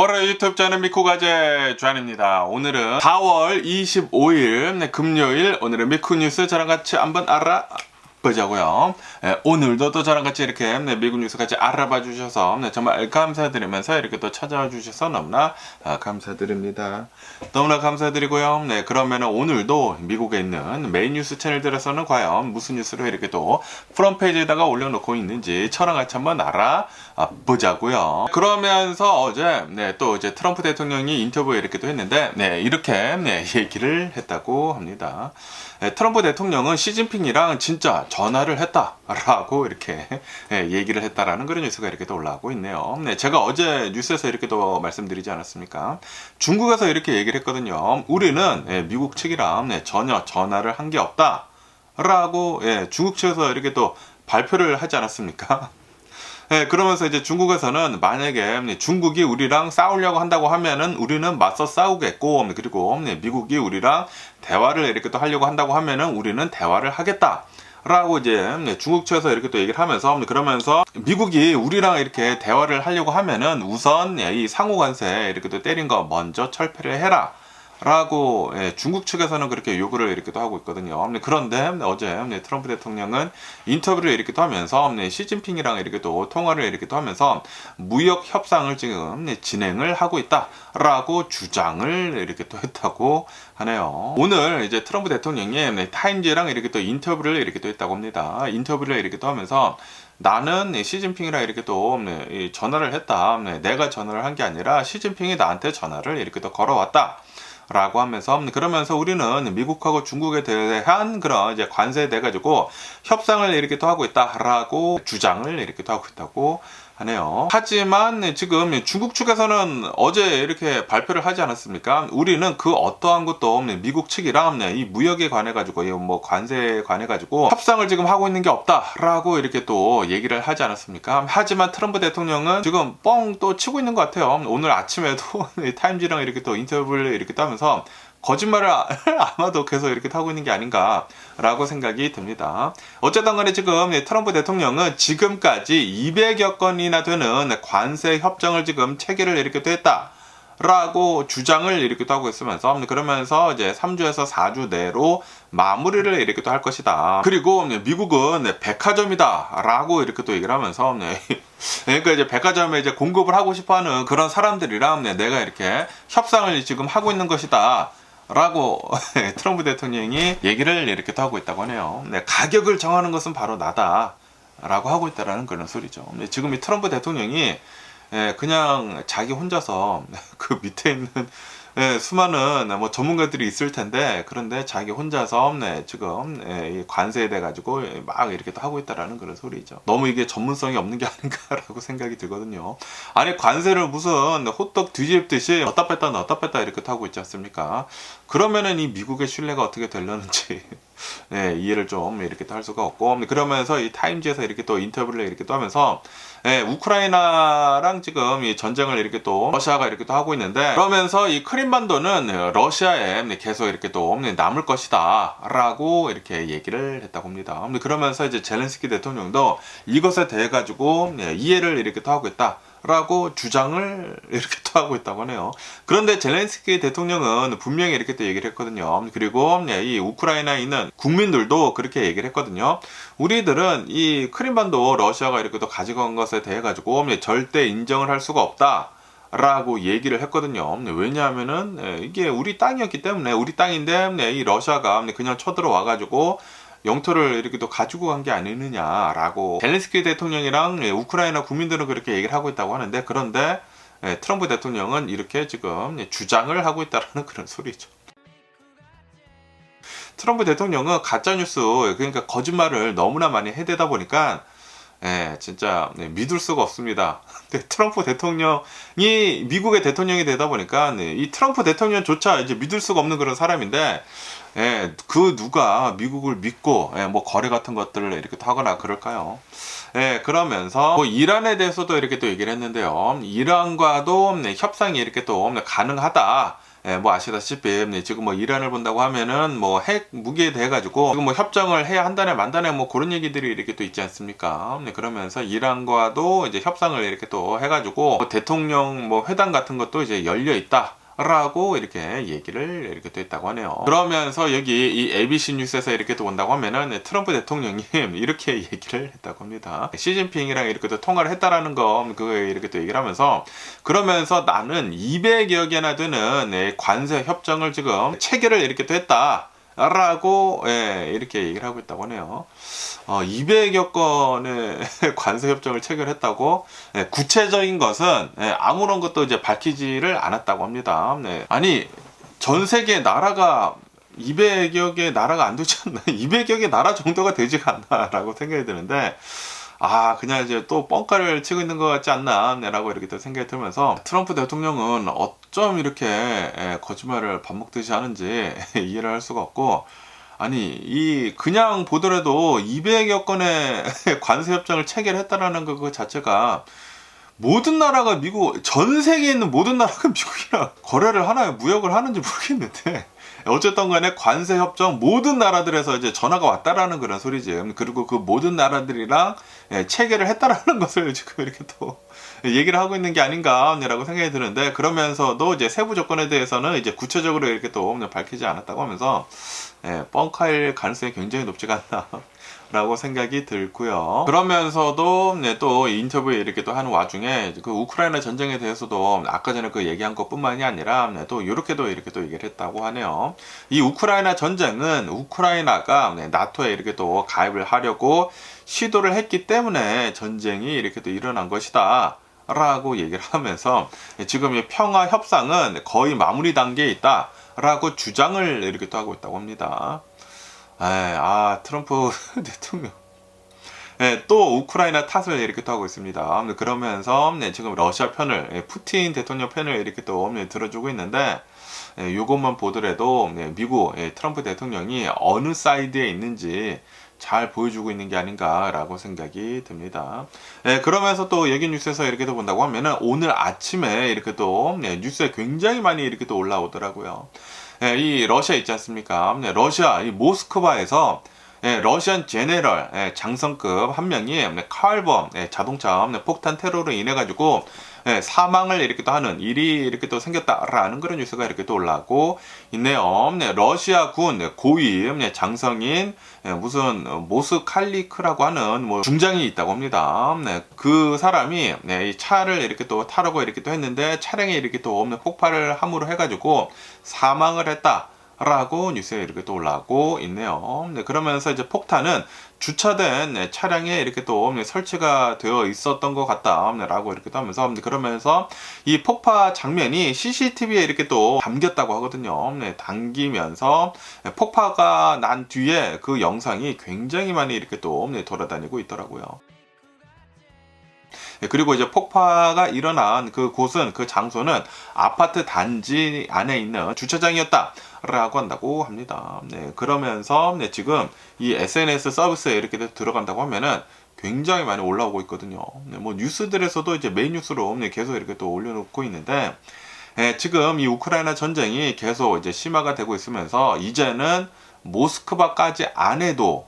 월요일 유튜브 저는 미쿠가제 주한입니다. 오늘은 4월 25일 금요일, 오늘은 미쿠 뉴스 저랑 같이 한번 알아보자고요. 오늘도 또 저랑 같이 이렇게 미국 뉴스 같이 알아봐 주셔서 정말 감사드리면서 이렇게 또 찾아와 주셔서 너무나 감사드립니다. 너무나 감사드리고요. 그러면 오늘도 미국에 있는 메인 뉴스 채널들에서는 과연 무슨 뉴스를 이렇게 또 프론페이지에다가 올려놓고 있는지 저랑 같이 한번 알아보자고요. 그러면서 어제 또 이제 트럼프 대통령이 인터뷰에 이렇게 또 했는데 이렇게 얘기를 했다고 합니다. 트럼프 대통령은 시진핑이랑 진짜 전화를 했다라고 이렇게 얘기를 했다라는 그런 뉴스가 이렇게 또 올라오고 있네요. 제가 어제 뉴스에서 이렇게 또 말씀드리지 않았습니까? 중국에서 이렇게 얘기를 했거든요. 우리는 미국 측이랑 전혀 전화를 한 게 없다라고 중국 측에서 이렇게 또 발표를 하지 않았습니까? 그러면서 이제 중국에서는 만약에 중국이 우리랑 싸우려고 한다고 하면은 우리는 맞서 싸우겠고, 그리고 미국이 우리랑 대화를 이렇게 또 하려고 한다고 하면은 우리는 대화를 하겠다. 라고 이제 중국 측에서 이렇게 또 얘기를 하면서, 그러면서 미국이 우리랑 이렇게 대화를 하려고 하면은 우선 이 상호 관세 이렇게 또 때린 거 먼저 철폐를 해라. 라고 중국 측에서는 그렇게 요구를 이렇게 또 하고 있거든요. 그런데 어제 트럼프 대통령은 인터뷰를 이렇게 또 하면서 시진핑이랑 이렇게 또 통화를 이렇게 또 하면서 무역 협상을 지금 진행을 하고 있다라고 주장을 이렇게 또 했다고 하네요. 오늘 이제 트럼프 대통령이 타임즈랑 이렇게 또 인터뷰를 이렇게 또 했다고 합니다. 인터뷰를 이렇게 또 하면서 나는 시진핑이랑 이렇게 또 전화를 했다. 내가 전화를 한 게 아니라 시진핑이 나한테 전화를 이렇게 또 걸어왔다. 라고 하면서, 그러면서 우리는 미국하고 중국에 대한 그런 이제 관세에 대해 가지고 협상을 이렇게 또 하고 있다라고 주장을 이렇게 또 하고 있다고 하네요. 하지만 지금 중국 측에서는 어제 이렇게 발표를 하지 않았습니까? 우리는 그 어떠한 것도 미국 측이랑 이 무역에 관해 가지고 뭐 관세에 관해 가지고 협상을 지금 하고 있는 게 없다라고 이렇게 또 얘기를 하지 않았습니까? 하지만 트럼프 대통령은 지금 뻥 또 치고 있는 것 같아요. 오늘 아침에도 타임지랑 이렇게 또 인터뷰를 이렇게 또 하면서 거짓말을 아마도 계속 이렇게 하고 있는 게 아닌가라고 생각이 듭니다. 어쨌든 간에 지금 트럼프 대통령은 지금까지 200여 건이나 되는 관세 협정을 지금 체결을 이렇게 또 했다. 라고 주장을 이렇게 또 하고 있으면서, 그러면서 이제 3주에서 4주 내로 마무리를 이렇게 또 할 것이다. 그리고 미국은 백화점이다 라고 이렇게 또 얘기를 하면서, 그러니까 이제 백화점에 이제 공급을 하고 싶어 하는 그런 사람들이랑 내가 이렇게 협상을 지금 하고 있는 것이다. 라고 트럼프 대통령이 얘기를 이렇게 또 하고 있다고 하네요. 가격을 정하는 것은 바로 나다. 라고 하고 있다라는 그런 소리죠. 지금 이 트럼프 대통령이 그냥 자기 혼자서 그 밑에 있는 수많은 뭐 전문가들이 있을 텐데, 그런데 자기 혼자서 지금 이 관세에 대해 가지고 막 이렇게 또 하고 있다라는 그런 소리죠. 너무 이게 전문성이 없는 게 아닌가라고 생각이 들거든요. 아니 관세를 무슨 호떡 뒤집듯이 넣었다 뺐다 이렇게 하고 있지 않습니까? 그러면은 이 미국의 신뢰가 어떻게 되려는지 이해를 좀 이렇게 또 할 수가 없고, 그러면서 이 타임즈에서 이렇게 또 인터뷰를 이렇게 또 하면서 우크라이나랑 지금 이 전쟁을 이렇게 또 러시아가 이렇게 또 하고 있는데, 그러면서 이 크림반도는 러시아에 계속 이렇게 또 남을 것이다 라고 이렇게 얘기를 했다고 합니다. 그러면서 이제 젤렌스키 대통령도 이것에 대해 가지고 이해를 이렇게 또 하고 있다 라고 주장을 이렇게 또 하고 있다고 하네요. 그런데 젤렌스키 대통령은 분명히 이렇게 또 얘기를 했거든요. 그리고 이 우크라이나에 있는 국민들도 그렇게 얘기를 했거든요. 우리들은 이 크림반도 러시아가 이렇게 또 가지고 간 것에 대해 가지고 절대 인정을 할 수가 없다 라고 얘기를 했거든요. 왜냐하면은 이게 우리 땅이었기 때문에, 우리 땅인데 이 러시아가 그냥 쳐들어와 가지고 영토를 이렇게 또 가지고 간 게 아니느냐라고 젤렌스키 대통령이랑 우크라이나 국민들은 그렇게 얘기를 하고 있다고 하는데, 그런데 트럼프 대통령은 이렇게 지금 주장을 하고 있다는 그런 소리죠. 트럼프 대통령은 가짜뉴스, 그러니까 거짓말을 너무나 많이 해대다 보니까 진짜 믿을 수가 없습니다. 근데 트럼프 대통령이 미국의 대통령이 되다 보니까 이 트럼프 대통령조차 이제 믿을 수가 없는 그런 사람인데, 그 누가 미국을 믿고 뭐 거래 같은 것들을 이렇게 하거나 그럴까요? 그러면서 뭐 이란에 대해서도 이렇게 또 얘기를 했는데요. 이란과도 협상이 이렇게 또 가능하다. 뭐 아시다시피 지금 뭐 이란을 본다고 하면은 뭐 핵 무기에 대해 가지고 지금 뭐 협정을 해야 한다네 만다네 뭐 그런 얘기들이 이렇게 또 있지 않습니까? 그러면서 이란과도 이제 협상을 이렇게 또 해가지고 뭐 대통령 뭐 회담 같은 것도 이제 열려 있다. 라고 이렇게 얘기를 이렇게 또 했다고 하네요. 그러면서 여기 이 ABC 뉴스에서 이렇게 또 본다고 하면은 트럼프 대통령이 이렇게 얘기를 했다고 합니다. 시진핑이랑 이렇게 또 통화를 했다라는 거 그거에 이렇게 또 얘기를 하면서 그러면서 나는 200여 개나 되는 관세 협정을 지금 체결을 이렇게 또 했다. 라고 이렇게 얘기를 하고 있다고 하네요. 200여 건의 관세 협정을 체결했다고 구체적인 것은 아무런 것도 이제 밝히지를 않았다고 합니다. 아니 전 세계 나라가 200여 개 나라가 안 되지 않나? 200여 개 나라 정도가 되지가 않나라고 생각이 드는데 그냥 이제 또 뻥카를 치고 있는 것 같지 않나? 라고 이렇게 또 생각이 들면서 트럼프 대통령은 어쩜 이렇게 거짓말을 밥 먹듯이 하는지 이해를 할 수가 없고 아니 그냥 보더라도 200여 건의 관세 협정을 체결했다라는 그 자체가 모든 나라가 미국 전 세계에 있는 모든 나라가 미국이랑 거래를 하나요? 무역을 하는지 모르겠는데 어쨌든 간에 관세 협정 모든 나라들에서 이제 전화가 왔다라는 그런 소리지. 그리고 그 모든 나라들이랑 체결을 했다라는 것을 지금 이렇게 또 얘기를 하고 있는 게 아닌가라고 생각이 드는데 그러면서도 이제 세부 조건에 대해서는 이제 구체적으로 이렇게 또 밝히지 않았다고 하면서 뻥카일 가능성이 굉장히 높지가 않나. 라고 생각이 들고요. 그러면서도 또 인터뷰에 이렇게 또 하는 와중에 그 우크라이나 전쟁에 대해서도 아까 전에 그 얘기한 것뿐만이 아니라 또 이렇게도 이렇게 또 얘기를 했다고 하네요. 이 우크라이나 전쟁은 우크라이나가 나토에 이렇게 또 가입을 하려고 시도를 했기 때문에 전쟁이 이렇게 또 일어난 것이다. 라고 얘기를 하면서 지금 이 평화 협상은 거의 마무리 단계에 있다. 라고 주장을 이렇게 또 하고 있다고 합니다. 트럼프 대통령. 또 우크라이나 탓을 이렇게 또 하고 있습니다. 그러면서 지금 러시아 편을, 푸틴 대통령 편을 이렇게 또 들어주고 있는데, 요것만 보더라도 미국 트럼프 대통령이 어느 사이드에 있는지 잘 보여주고 있는 게 아닌가라고 생각이 듭니다. 그러면서 또 여기 뉴스에서 이렇게 또 본다고 하면은 오늘 아침에 이렇게 또 뉴스에 굉장히 많이 이렇게 또 올라오더라고요. 이 러시아 있지 않습니까? 러시아 이 모스크바에서 러시안 제네럴 장성급 한 명이 칼범 자동차 폭탄 테러로 인해 가지고 사망을 이렇게 또 하는 일이 이렇게 또 생겼다라는 그런 뉴스가 이렇게 또 올라오고 있네요. 러시아 군 고위 장성인 무슨 모스칼리크라고 하는 뭐 중장이 있다고 합니다. 그 사람이 이 차를 이렇게 또 타라고 이렇게 또 했는데 차량에 이렇게 또 폭발을 함으로 해가지고 사망을 했다. 라고 뉴스에 이렇게 또 올라오고 있네요. 그러면서 이제 폭탄은 주차된 차량에 이렇게 또 설치가 되어 있었던 것 같다. 라고 이렇게 또 하면서 그러면서 이 폭파 장면이 CCTV에 이렇게 또 담겼다고 하거든요. 담기면서 폭파가 난 뒤에 그 영상이 굉장히 많이 이렇게 또 돌아다니고 있더라고요. 그리고 이제 폭파가 일어난 그 곳은 그 장소는 아파트 단지 안에 있는 주차장이었다. 라고 한다고 합니다. 그러면서 지금 이 SNS 서비스에 이렇게 들어간다고 하면은 굉장히 많이 올라오고 있거든요. 뭐 뉴스들에서도 이제 메인 뉴스로 계속 이렇게 또 올려놓고 있는데 지금 이 우크라이나 전쟁이 계속 이제 심화가 되고 있으면서 이제는 모스크바까지 안에도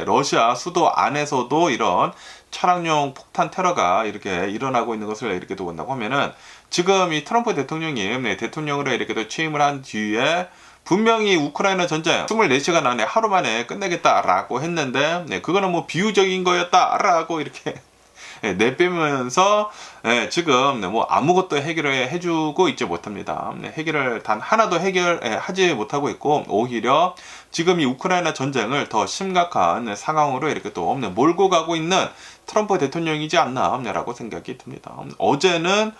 러시아 수도 안에서도 이런 차량용 폭탄 테러가 이렇게 일어나고 있는 것을 이렇게 또 본다고 하면은 지금 이 트럼프 대통령이 대통령으로 이렇게 또 취임을 한 뒤에 분명히 우크라이나 전쟁 24시간 안에 하루 만에 끝내겠다라고 했는데 그거는 뭐 비유적인 거였다라고 이렇게 내빼면서 지금 뭐 아무것도 해결을 해주고 있지 못합니다. 해결을 단 하나도 해결하지 못하고 있고 오히려 지금 이 우크라이나 전쟁을 더 심각한 상황으로 이렇게 또 몰고 가고 있는 트럼프 대통령이지 않나라고 생각이 듭니다. 어제는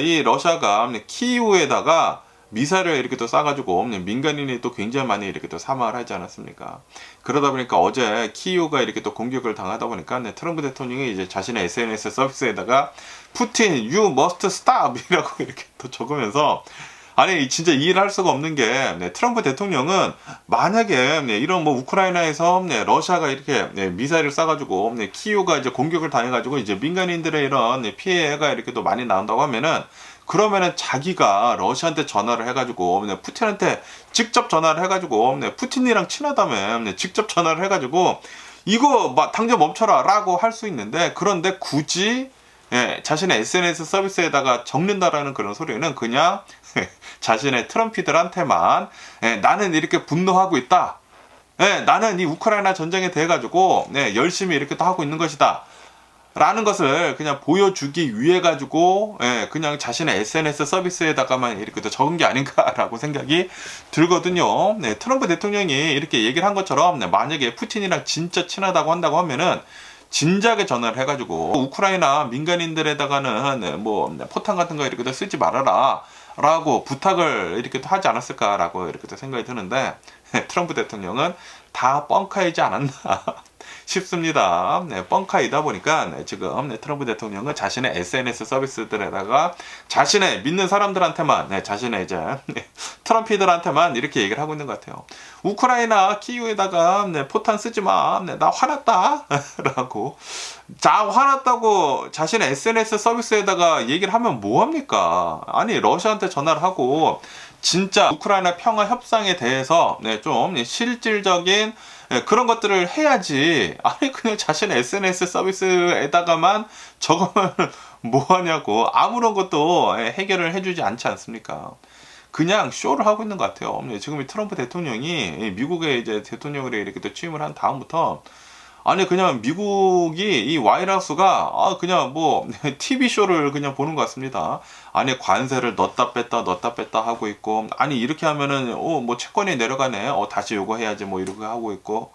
이 러시아가 키이우에다가 미사일을 이렇게 또 쏴가지고 민간인이 또 굉장히 많이 이렇게 또 사망을 하지 않았습니까? 그러다 보니까 어제 키이우가 이렇게 또 공격을 당하다 보니까 트럼프 대통령이 이제 자신의 SNS 서비스에다가 푸틴 you must stop 이라고 이렇게 또 적으면서 아니 진짜 이해를 할 수가 없는 게 트럼프 대통령은 만약에 이런 뭐 우크라이나에서 러시아가 이렇게 미사일을 쏴가지고 키이우가 이제 공격을 당해가지고 이제 민간인들의 이런 피해가 이렇게 또 많이 나온다고 하면은 그러면은 자기가 러시아한테 전화를 해가지고 푸틴한테 직접 전화를 해가지고 푸틴이랑 친하다며 직접 전화를 해가지고 이거 당장 멈춰라 라고 할 수 있는데, 그런데 굳이 자신의 SNS 서비스에다가 적는다라는 그런 소리는 그냥 자신의 트럼피들한테만 나는 이렇게 분노하고 있다, 나는 이 우크라이나 전쟁에 대해 가지고 열심히 이렇게 또 하고 있는 것이다 라는 것을 그냥 보여주기 위해 가지고 그냥 자신의 SNS 서비스에다가만 이렇게 또 적은 게 아닌가라고 생각이 들거든요. 트럼프 대통령이 이렇게 얘기를 한 것처럼 만약에 푸틴이랑 진짜 친하다고 한다고 하면은 진작에 전화를 해가지고 우크라이나 민간인들에다가는 뭐 포탄 같은 거 이렇게 쓰지 말아라 라고 부탁을 이렇게 또 하지 않았을까라고 이렇게 또 생각이 드는데, 트럼프 대통령은 다 뻥카이지 않았나 싶습니다. 뻥카이다 보니까 지금 트럼프 대통령은 자신의 SNS 서비스들에다가 자신의 믿는 사람들한테만, 자신의 이제 트럼피들한테만 이렇게 얘기를 하고 있는 것 같아요. 우크라이나 키이우에다가 포탄 쓰지 마, 나 화났다 라고. 자, 화났다고 자신의 SNS 서비스에다가 얘기를 하면 뭐합니까? 아니, 러시아한테 전화를 하고 진짜 우크라이나 평화 협상에 대해서 좀 실질적인 그런 것들을 해야지. 아니, 그냥 자신의 SNS 서비스에다가만 적으면 뭐하냐고. 아무런 것도 해결을 해주지 않지 않습니까? 그냥 쇼를 하고 있는 것 같아요. 지금 이 트럼프 대통령이 미국의 이제 대통령으로 이렇게 또 취임을 한 다음부터, 아니 그냥 미국이 이 와이라우스가 그냥 뭐 TV 쇼를 그냥 보는 것 같습니다. 아니 관세를 넣었다 뺐다 하고 있고, 아니 이렇게 하면은 뭐 채권이 내려가네, 다시 요거 해야지 뭐 이렇게 하고 있고,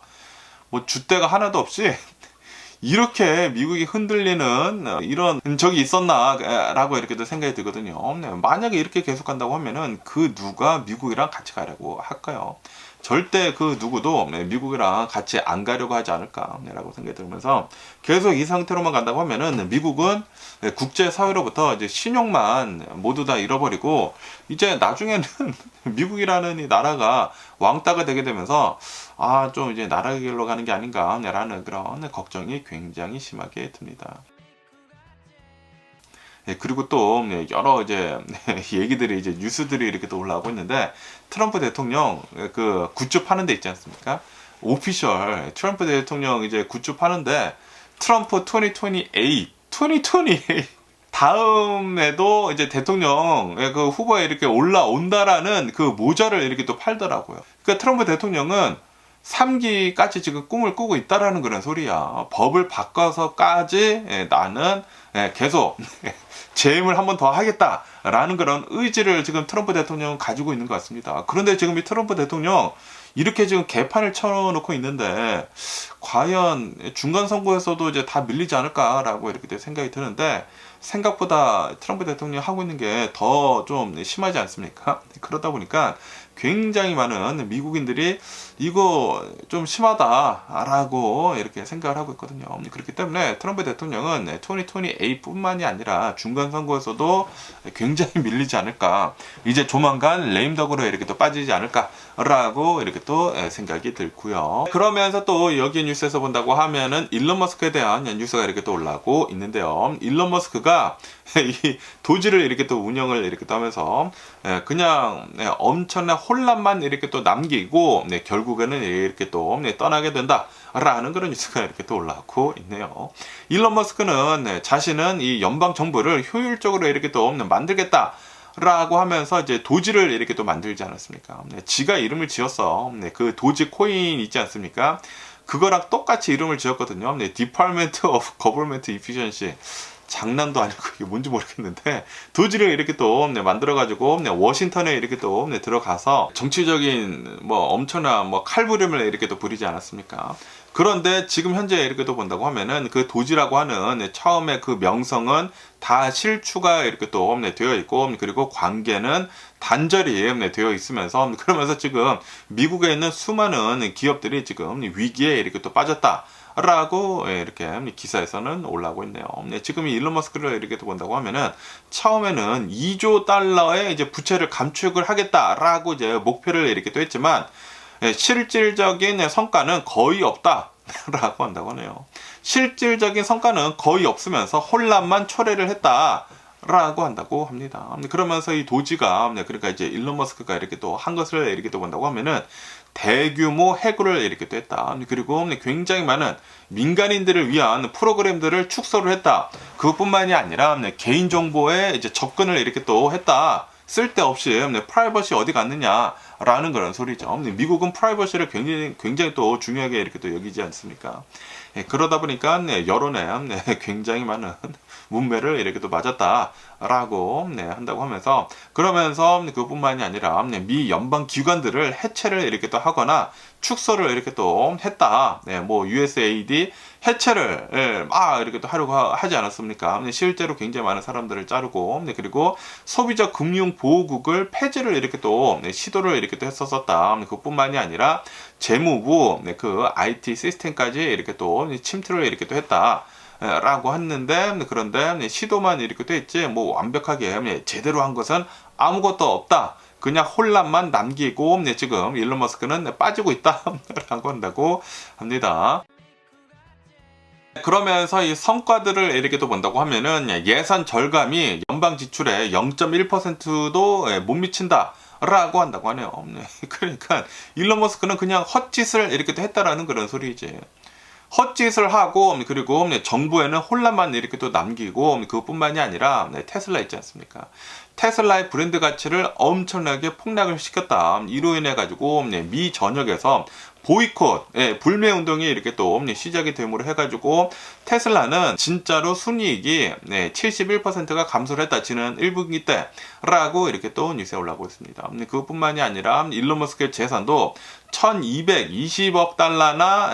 뭐 줏대가 하나도 없이 이렇게 미국이 흔들리는 이런 적이 있었나 라고 이렇게도 생각이 들거든요. 만약에 이렇게 계속 한다고 하면은 그 누가 미국이랑 같이 가려고 할까요? 절대 그 누구도 미국이랑 같이 안 가려고 하지 않을까라고 생각이 들면서, 계속 이 상태로만 간다고 하면은 미국은 국제사회로부터 이제 신용만 모두 다 잃어버리고, 이제 나중에는 미국이라는 이 나라가 왕따가 되게 되면서 좀 이제 나라 길로 가는 게 아닌가라는 그런 걱정이 굉장히 심하게 듭니다. 그리고 또 여러 이제 얘기들이, 이제 뉴스들이 이렇게 또 올라오고 있는데, 트럼프 대통령 그 굿즈 파는 데 있지 않습니까? 오피셜 트럼프 대통령 이제 굿즈 파는데, 트럼프 2028 다음에도 이제 대통령 그 후보에 이렇게 올라온다라는 그 모자를 이렇게 또 팔더라고요. 그러니까 트럼프 대통령은 3기까지 지금 꿈을 꾸고 있다라는 그런 소리야. 법을 바꿔서까지 나는 계속 재임을 한 번 더 하겠다라는 그런 의지를 지금 트럼프 대통령은 가지고 있는 것 같습니다. 그런데 지금 이 트럼프 대통령 이렇게 지금 개판을 쳐놓고 있는데, 과연 중간 선거에서도 이제 다 밀리지 않을까라고 이렇게 생각이 드는데, 생각보다 트럼프 대통령이 하고 있는 게 더 좀 심하지 않습니까? 그러다 보니까 굉장히 많은 미국인들이 이거 좀 심하다라고 이렇게 생각을 하고 있거든요. 그렇기 때문에 트럼프 대통령은 2028뿐만이 아니라 중간 선거에서도 굉장히 밀리지 않을까, 이제 조만간 레임덕으로 이렇게 또 빠지지 않을까라고 이렇게 또 생각이 들고요. 그러면서 또 여기 뉴스에서 본다고 하면은 일론 머스크에 대한 뉴스가 이렇게 또 올라오고 있는데요. 일론 머스크가 이 도지를 이렇게 또 운영을 이렇게 또 하면서 그냥 엄청난 혼란만 이렇게 또 남기고 결국에는 이렇게 또 떠나게 된다라는 그런 뉴스가 이렇게 또 올라오고 있네요. 일론 머스크는 자신은 이 연방 정부를 효율적으로 이렇게 또 만들겠다 라고 하면서 이제 도지를 이렇게 또 만들지 않았습니까? 지가 이름을 지었어. 그 도지 코인 있지 않습니까? 그거랑 똑같이 이름을 지었거든요. Department of Government Efficiency. 장난도 아니고 이게 뭔지 모르겠는데, 도지를 이렇게 또 만들어가지고 워싱턴에 이렇게 또 들어가서 정치적인 뭐 엄청난 뭐 칼부림을 이렇게 또 부리지 않았습니까? 그런데 지금 현재 이렇게 또 본다고 하면은 그 도지라고 하는 처음에 그 명성은 다 실추가 이렇게 또 되어 있고, 그리고 관계는 단절이 되어 있으면서, 그러면서 지금 미국에 있는 수많은 기업들이 지금 위기에 이렇게 또 빠졌다 라고 이렇게 기사에서는 올라오고 있네요. 지금 이 일론 머스크를 이렇게 또 본다고 하면은 처음에는 2조 달러의 이제 부채를 감축을 하겠다라고 이제 목표를 이렇게 또 했지만, 실질적인 성과는 거의 없다라고 한다고 하네요. 실질적인 성과는 거의 없으면서 혼란만 초래를 했다 라고 한다고 합니다. 그러면서 이 도지가 그러니까 이제 일론 머스크가 이렇게 또 한 것을 이렇게 또 본다고 하면은 대규모 해고를 이렇게 또 했다. 그리고 굉장히 많은 민간인들을 위한 프로그램들을 축소를 했다. 그것뿐만이 아니라 개인정보에 이제 접근을 이렇게 또 했다. 쓸데없이 프라이버시 어디 갔느냐라는 그런 소리죠. 미국은 프라이버시를 굉장히 또 중요하게 이렇게 또 여기지 않습니까? 그러다 보니까 여론에 굉장히 많은 문매를 이렇게 또 맞았다라고 한다고 하면서 그러면서 그뿐만이 아니라 미 연방 기관들을 해체를 이렇게 또 하거나 축소를 이렇게 또 했다. 뭐 USAID 해체를 막 이렇게 또 하려고 하지 않았습니까? 실제로 굉장히 많은 사람들을 자르고 그리고 소비자 금융 보호국을 폐지를 이렇게 또 시도를 이렇게 또 했었었다. 그뿐만이 아니라 재무부 그 IT 시스템까지 이렇게 또 침투를 이렇게 또 했다. 라고 했는데 그런데 시도만 이렇게 됐지 뭐 완벽하게 제대로 한 것은 아무것도 없다. 그냥 혼란만 남기고 지금 일론 머스크는 빠지고 있다 라고 한다고 합니다. 그러면서 이 성과들을 이렇게 또 본다고 하면은 예산 절감이 연방 지출의 0.1%도 못 미친다. 라고 한다고 하네요. 그러니까 일론 머스크는 그냥 헛짓을 이렇게 또 했다라는 그런 소리지. 헛짓을 하고 그리고 정부에는 혼란만 이렇게 또 남기고 그것뿐만이 아니라 테슬라 있지 않습니까? 테슬라의 브랜드 가치를 엄청나게 폭락을 시켰다. 이로 인해 가지고 미 전역에서 보이콧, 불매 운동이 이렇게 또 시작이 됨으로 해가지고 테슬라는 진짜로 순이익이 71%가 감소를 했다. 지난 1분기 때라고 이렇게 또 뉴스에 올라오고 있습니다. 그것뿐만이 아니라 일론 머스크의 재산도 1220억 달러나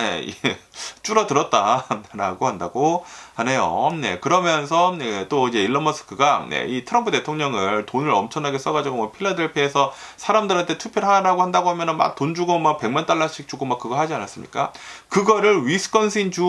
줄어들었다라고 한다고 하네요. 그러면서 또 이제 일론 머스크가 이 트럼프 대통령을 돈을 엄청나게 써가지고 뭐 필라델피아에서 사람들한테 투표를 하라고 한다고 하면은 막 돈 주고 막 100만 달러씩 주고 막 그거 하지 않았습니까? 그거를 위스콘신 주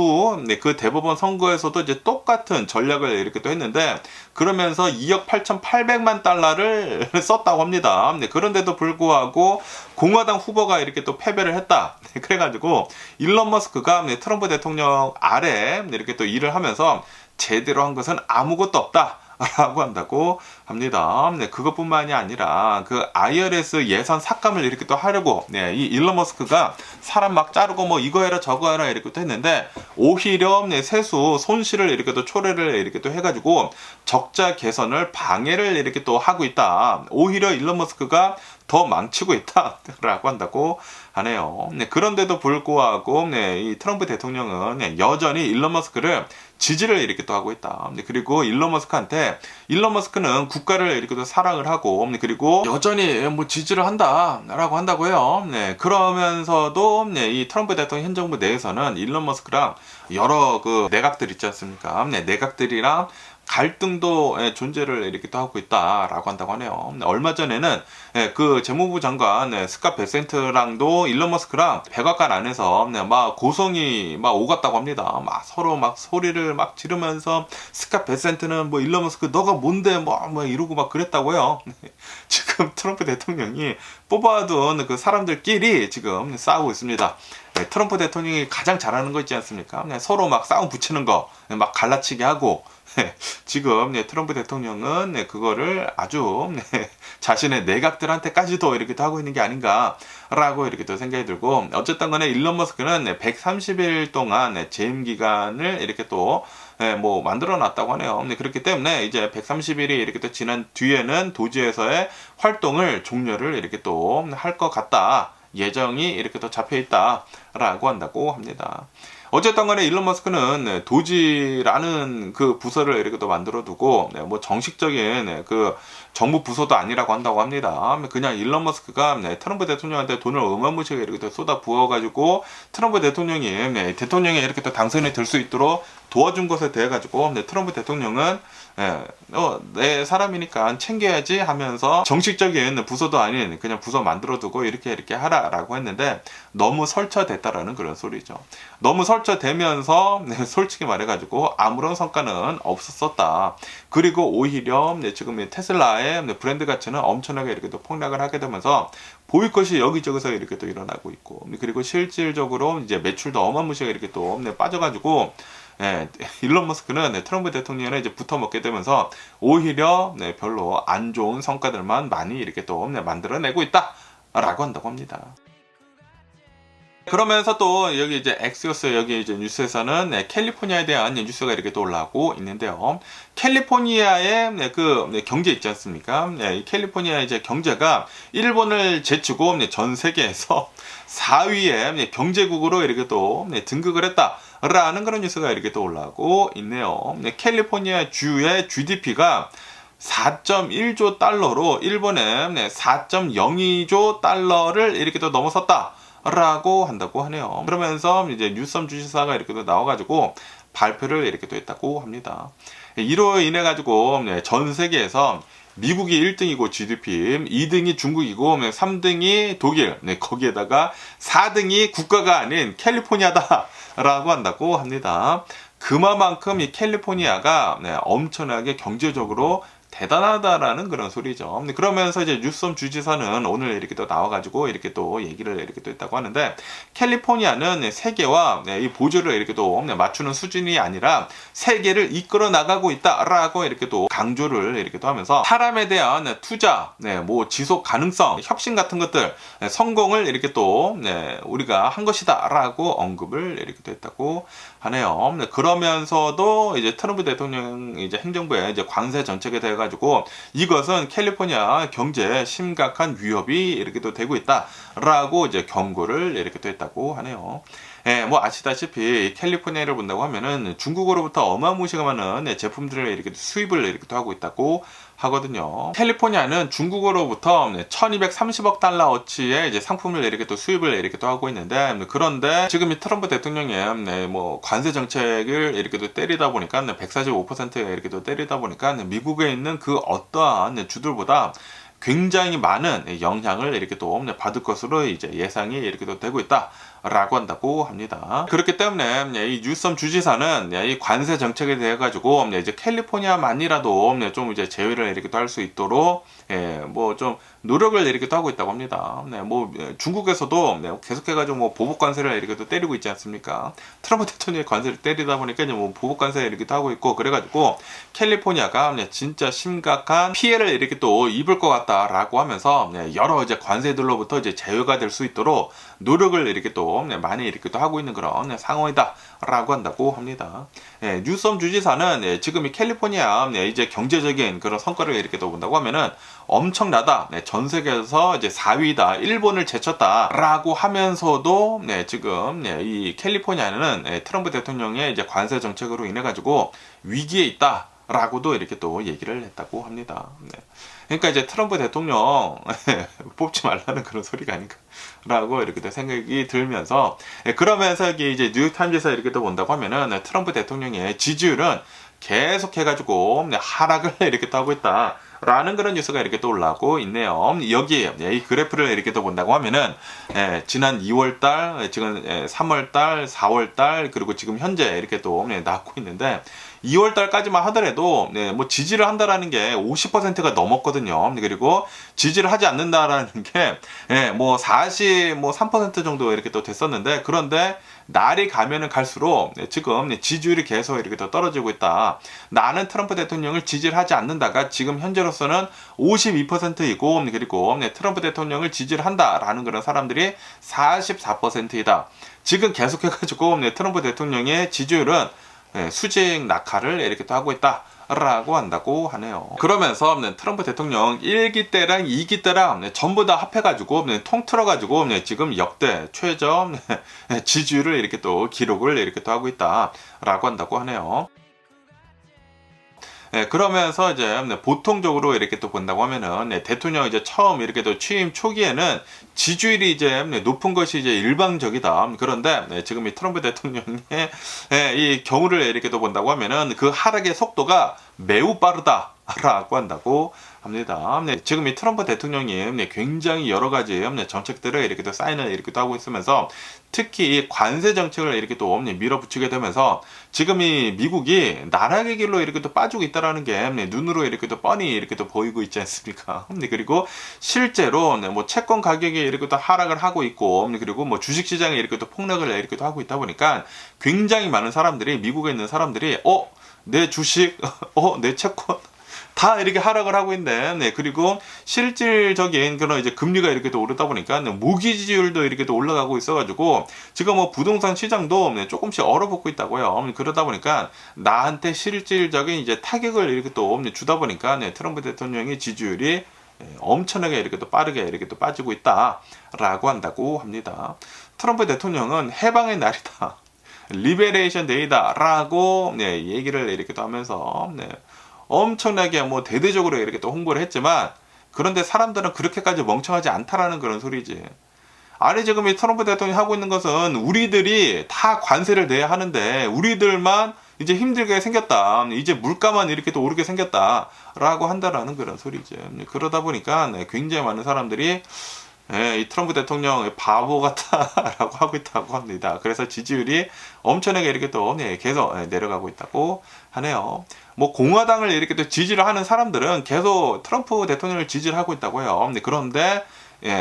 그 대법원 선거에서도 이제 똑같은 전략을 이렇게 또 했는데 그러면서 2억 8,800만 달러를 썼다고 합니다. 그런데도 불구하고 공화당 후보가 이렇게 또 패배를 했다. 그래가지고 일론 머스크가 트럼프 대통령 아래 이렇게 또 일을 하면서 제대로 한 것은 아무것도 없다. 라고 한다고 합니다. 그것뿐만이 아니라 그 IRS 예산 삭감을 이렇게 또 하려고 이 일론 머스크가 사람 막 자르고 뭐 이거 해라 저거 해라 이렇게 또 했는데 오히려 세수 손실을 이렇게 또 초래를 이렇게 또 해가지고 적자 개선을 방해를 이렇게 또 하고 있다. 오히려 일론 머스크가 더 망치고 있다라고 한다고 하네요. 그런데도 불구하고 이 트럼프 대통령은 여전히 일론 머스크를 지지를 이렇게 또 하고 있다. 그리고 일론 머스크는 국가를 이렇게 또 사랑을 하고 그리고 여전히 뭐 지지를 한다라고 한다고 해요. 그러면서도 이 트럼프 대통령 현 정부 내에서는 일론 머스크랑 여러 그 내각들 있지 않습니까? 내각들이랑 갈등도 존재를 이렇게 또 하고 있다라고 한다고 하네요. 얼마 전에는 그 재무부 장관 스캇 베센트랑도 일론 머스크랑 백악관 안에서 막 고성이 막 오갔다고 합니다. 막 서로 막 소리를 막 지르면서 스캇 베센트는 뭐 일론 머스크 너가 뭔데 뭐 이러고 막 그랬다고요. 지금 트럼프 대통령이 뽑아둔 그 사람들끼리 지금 싸우고 있습니다. 트럼프 대통령이 가장 잘하는 거 있지 않습니까? 서로 막 싸움 붙이는 거 막 갈라치기 하고 지금 트럼프 대통령은 그거를 아주 자신의 내각들한테까지도 이렇게 하고 있는 게 아닌가라고 이렇게 또 생각이 들고 어쨌든 간에 일론 머스크는 130일 동안 재임 기간을 이렇게 또 뭐 만들어 놨다고 하네요. 그렇기 때문에 이제 130일이 이렇게 또 지난 뒤에는 도지에서의 활동을 종료를 이렇게 또 할 것 같다. 예정이 이렇게 또 잡혀 있다라고 한다고 합니다. 어쨌든 간에 일론 머스크는 도지라는 그 부서를 이렇게 또 만들어 두고 뭐 정식적인 그 정부 부서도 아니라고 한다고 합니다. 그냥 일론 머스크가 트럼프 대통령한테 돈을 어마무시하게 이렇게 또 쏟아 부어가지고 트럼프 대통령이 이렇게 또 당선이 될 수 있도록 도와준 것에 대해 가지고 트럼프 대통령은 내 사람이니까 챙겨야지 하면서 정식적인 부서도 아닌 그냥 부서 만들어두고 이렇게 하라라고 했는데 너무 설쳐됐다라는 그런 소리죠. 너무 설쳐되면서 솔직히 말해가지고 아무런 성과는 없었다. 그리고 오히려 지금 테슬라의 브랜드 가치는 엄청나게 이렇게 또 폭락을 하게 되면서 보이콧이 여기저기서 이렇게 또 일어나고 있고 그리고 실질적으로 이제 매출도 어마무시하게 이렇게 또 빠져가지고 일론 머스크는 트럼프 대통령에 이제 붙어 먹게 되면서 오히려 별로 안 좋은 성과들만 많이 이렇게 또 만들어내고 있다라고 한다고 합니다. 그러면서 또 여기 이제 엑시오스 여기 이제 뉴스에서는 캘리포니아에 대한 뉴스가 이렇게 또 올라오고 있는데요. 캘리포니아의 그 경제 있지 않습니까? 이 캘리포니아 이제 경제가 일본을 제치고 전 세계에서 4위의 경제국으로 이렇게 또 등극을 했다라는 그런 뉴스가 이렇게 또 올라오고 있네요. 캘리포니아 주의 GDP가 4.1조 달러로 일본의 4.02조 달러를 이렇게 또 넘어섰다. 라고 한다고 하네요. 그러면서 이제 뉴섬 주지사가 이렇게 또 나와가지고 발표를 이렇게 또 했다고 합니다. 이로 인해 가지고 전 세계에서 미국이 1등이고 GDP, 2등이 중국이고 3등이 독일, 거기에다가 4등이 국가가 아닌 캘리포니아다라고 한다고 합니다. 그만큼 이 캘리포니아가 엄청나게 경제적으로 대단하다라는 그런 소리죠. 그러면서 이제 뉴섬 주지사는 오늘 이렇게 또 나와가지고 이렇게 또 얘기를 이렇게 또 했다고 하는데, 캘리포니아는 세계와 이 보조를 이렇게 또 맞추는 수준이 아니라 세계를 이끌어 나가고 있다라고 이렇게 또 강조를 이렇게 또 하면서 사람에 대한 투자, 뭐 지속 가능성, 혁신 같은 것들, 성공을 이렇게 또 우리가 한 것이다라고 언급을 이렇게 또 했다고 하네요. 그러면서도 이제 트럼프 대통령 이제 행정부의 이제 관세 정책에 대해 가지고 이것은 캘리포니아 경제에 심각한 위협이 이렇게 또 되고 있다라고 이제 경고를 이렇게 또 했다고 하네요. 뭐 아시다시피 캘리포니아를 본다고 하면은 중국으로부터 어마무시한 제품들을 이렇게 수입을 이렇게 또 하고 있다고 하거든요. 캘리포니아는 중국으로부터 1230억 달러어치의 이제 상품을 이렇게 또 수입을 이렇게 또 하고 있는데, 그런데 지금 이 트럼프 대통령의 뭐 관세 정책을 이렇게 또 때리다 보니까 145%에 이렇게 또 때리다 보니까 미국에 있는 그 어떠한 주들보다 굉장히 많은 영향을 이렇게 또 받을 것으로 이제 예상이 이렇게 또 되고 있다라고 한다고 합니다. 그렇기 때문에 이 뉴섬 주지사는 이 관세 정책에 대해 가지고 이제 캘리포니아만이라도 좀 이제 제외를 이렇게 또 할 수 있도록 뭐 좀 노력을 이렇게 또 하고 있다고 합니다. 뭐 중국에서도 계속해가지고 뭐 보복 관세를 이렇게 또 때리고 있지 않습니까? 트럼프 대통령의 관세를 때리다 보니까 이제 뭐 보복 관세 이렇게 또 하고 있고, 그래가지고 캘리포니아가 진짜 심각한 피해를 이렇게 또 입을 것 같다라고 하면서 여러 이제 관세들로부터 이제 제외가 될 수 있도록 노력을 이렇게 또 많이 이렇게 또 하고 있는 그런 상황이다라고 한다고 합니다. 뉴섬 주지사는 지금 이 캘리포니아 이제 경제적인 그런 성과를 이렇게 또 본다고 하면은 엄청나다. 전 세계에서 이제 4위다. 일본을 제쳤다라고 하면서도 지금 이 캘리포니아는 트럼프 대통령의 이제 관세 정책으로 인해 가지고 위기에 있다라고도 이렇게 또 얘기를 했다고 합니다. 그러니까 이제 트럼프 대통령 뽑지 말라는 그런 소리가 아닌가라고 이렇게 또 생각이 들면서, 그러면서 이제 뉴욕타임즈에서 이렇게 또 본다고 하면은 트럼프 대통령의 지지율은 계속 해가지고 하락을 이렇게 또 하고 있다. 라는 그런 뉴스가 이렇게 또 올라오고 있네요. 여기 이 그래프를 이렇게 또 본다고 하면은 지난 2월달, 지금 3월달, 4월달, 그리고 지금 현재 이렇게 또 나오고 있는데, 2월달까지만 하더라도 뭐 지지를 한다라는 게 50%가 넘었거든요. 그리고 지지를 하지 않는다라는 게 뭐 43% 정도 이렇게 또 됐었는데, 그런데 날이 가면은 갈수록 지금 지지율이 계속 이렇게 더 떨어지고 있다. 나는 트럼프 대통령을 지지를 하지 않는다가 지금 현재로서는 52%이고, 그리고 트럼프 대통령을 지지를 한다라는 그런 사람들이 44%이다. 지금 계속해가지고 트럼프 대통령의 지지율은 수직 낙하를 이렇게 또 하고 있다라고 한다고 하네요. 그러면서 트럼프 대통령 1기 때랑 2기 때랑 전부 다 합해가지고 통틀어가지고 지금 역대 최저 지지율을 이렇게 또 기록을 이렇게 또 하고 있다라고 한다고 하네요. 그러면서 이제 보통적으로 이렇게 또 본다고 하면은 대통령 이제 처음 이렇게 또 취임 초기에는 지지율이 이제 높은 것이 이제 일방적이다. 그런데 지금 이 트럼프 대통령의 이 경우를 이렇게 또 본다고 하면은 그 하락의 속도가 매우 빠르다. 라고 한다고 합니다. 지금 이 트럼프 대통령이 굉장히 여러 가지 정책들을 이렇게 또 사인을 이렇게 또 하고 있으면서 특히 이 관세 정책을 이렇게 또 밀어붙이게 되면서 지금 이 미국이 나락의 길로 이렇게 또 빠지고 있다라는 게 눈으로 이렇게 또 뻔히 이렇게 또 보이고 있지 않습니까? 그리고 실제로 뭐 채권 가격이 이렇게 또 하락을 하고 있고 그리고 뭐 주식 시장에 이렇게 또 폭락을 이렇게 또 하고 있다 보니까 굉장히 많은 사람들이 미국에 있는 사람들이 내 주식, 내 채권 다 이렇게 하락을 하고 있는데, 그리고 실질적인 그런 이제 금리가 이렇게 또 오르다 보니까 모기 지지율도 이렇게 또 올라가고 있어가지고 지금 뭐 부동산 시장도 조금씩 얼어붙고 있다고요. 그러다 보니까 나한테 실질적인 이제 타격을 이렇게 또 주다 보니까 트럼프 대통령의 지지율이 엄청나게 이렇게 또 빠르게 이렇게 또 빠지고 있다라고 한다고 합니다. 트럼프 대통령은 해방의 날이다. 리베레이션 데이다라고 얘기를 이렇게 또 하면서 엄청나게 뭐 대대적으로 이렇게 또 홍보를 했지만 그런데 사람들은 그렇게까지 멍청하지 않다라는 그런 소리지. 아니 지금 이 트럼프 대통령이 하고 있는 것은 우리들이 다 관세를 내야 하는데 우리들만 이제 힘들게 생겼다. 이제 물가만 이렇게 또 오르게 생겼다라고 한다라는 그런 소리지. 그러다 보니까 굉장히 많은 사람들이 이 트럼프 대통령 바보 같다라고 하고 있다고 합니다. 그래서 지지율이 엄청나게 이렇게 또 계속 내려가고 있다고 하네요. 뭐 공화당을 이렇게 또 지지를 하는 사람들은 계속 트럼프 대통령을 지지를 하고 있다고요. 그런데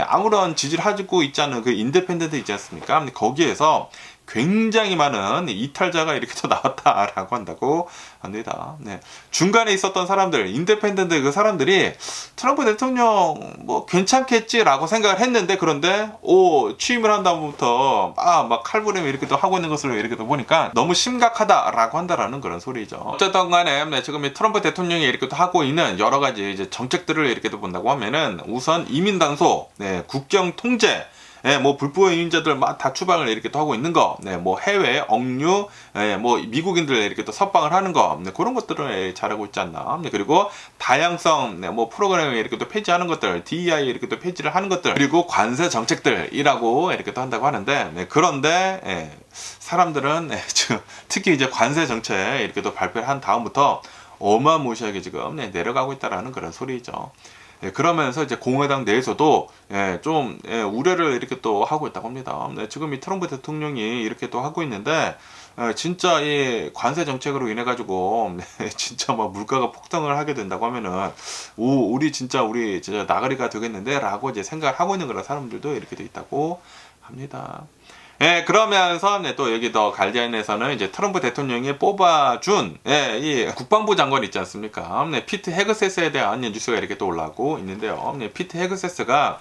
아무런 지지를 하고 있지 않은 그 인디펜던트 있지 않습니까? 거기에서 굉장히 많은 이탈자가 이렇게 또 나왔다라고 한다고 합니다. 중간에 있었던 사람들, 인디펜던트 그 사람들이 트럼프 대통령 뭐 괜찮겠지라고 생각을 했는데 그런데 취임을 한 다음부터 막 칼부림을 이렇게 또 하고 있는 것을 이렇게 또 보니까 너무 심각하다라고 한다라는 그런 소리죠. 어쨌든 간에 지금 이 트럼프 대통령이 이렇게 또 하고 있는 여러 가지 이제 정책들을 이렇게 또 본다고 하면은 우선 이민 단속, 국경 통제, 뭐 불법 이민자들 막 다 추방을 이렇게 또 하고 있는 거, 뭐 해외 억류, 뭐 미국인들 이렇게 또 석방을 하는 거, 그런 것들을 잘하고 있지 않나. 그리고 다양성, 뭐 프로그램을 이렇게 또 폐지하는 것들, DEI 이렇게 또 폐지를 하는 것들, 그리고 관세 정책들이라고 이렇게 또 한다고 하는데, 그런데 사람들은 특히 이제 관세 정책 이렇게 또 발표를 한 다음부터 어마무시하게 지금 내려가고 있다라는 그런 소리죠. 그러면서 이제 공화당 내에서도 좀 우려를 이렇게 또 하고 있다고 합니다. 지금 이 트럼프 대통령이 이렇게 또 하고 있는데 진짜 이 관세 정책으로 인해 가지고 진짜 막 물가가 폭등을 하게 된다고 하면은 우리 진짜 나가리가 되겠는데라고 이제 생각을 하고 있는 그런 사람들도 이렇게 돼 있다고 합니다. 그러면서 또 여기 더 가디언에서는 이제 트럼프 대통령이 뽑아준 이 국방부 장관 있지 않습니까? 피트 헤그세스에 대한 뉴스가 이렇게 또 올라오고 있는데요. 피트 헤그세스가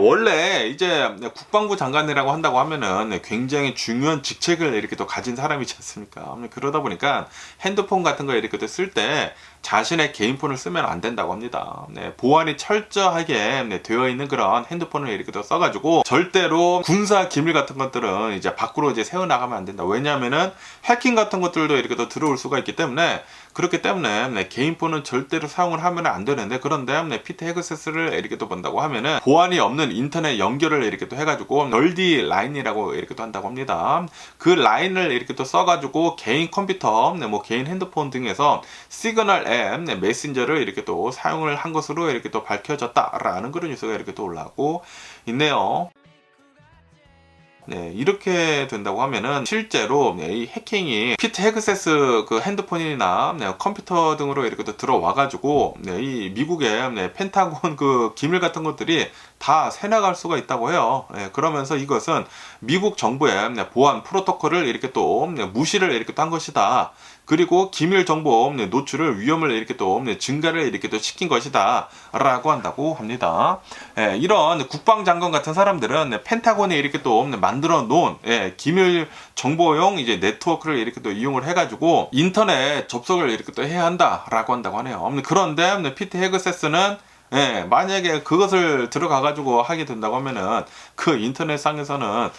원래 이제 국방부 장관이라고 한다고 하면은 굉장히 중요한 직책을 이렇게 또 가진 사람이지 않습니까? 그러다 보니까 핸드폰 같은 거 이렇게 또 쓸 때 자신의 개인폰을 쓰면 안 된다고 합니다. 보안이 철저하게 되어 있는 그런 핸드폰을 이렇게 또 써가지고 절대로 군사 기밀 같은 것들은 이제 밖으로 이제 세워나가면 안 된다. 왜냐하면은 해킹 같은 것들도 이렇게 또 들어올 수가 있기 때문에 그렇기 때문에 개인폰은 절대로 사용을 하면 안 되는데 그런데 피트 헤그세스를 이렇게 또 본다고 하면은 보안이 없는 인터넷 연결을 이렇게 또 해가지고 널디 라인이라고 이렇게 또 한다고 합니다. 그 라인을 이렇게 또 써가지고 개인 컴퓨터, 뭐 개인 핸드폰 등에서 시그널 앱, 메신저를 이렇게 또 사용을 한 것으로 이렇게 또 밝혀졌다라는 그런 뉴스가 이렇게 또 올라오고 있네요. 이렇게 된다고 하면은 실제로 이 해킹이 피트 헤그세스 그 핸드폰이나 컴퓨터 등으로 이렇게 또 들어와가지고 이 미국의 펜타곤 그 기밀 같은 것들이 다 새나갈 수가 있다고 해요. 그러면서 이것은 미국 정부의 보안 프로토콜을 이렇게 또 무시를 이렇게 또 한 것이다. 그리고 기밀 정보 노출을 위험을 이렇게 또 증가를 이렇게 또 시킨 것이다라고 한다고 합니다. 이런 국방장관 같은 사람들은 펜타곤에 이렇게 또 만들어 놓은 기밀 정보용 이제 네트워크를 이렇게 또 이용을 해가지고 인터넷 접속을 이렇게 또 해야 한다라고 한다고 하네요. 그런데 피트 헤그세스는 만약에 그것을 들어가가지고 하게 된다고 하면은 그 인터넷상에서는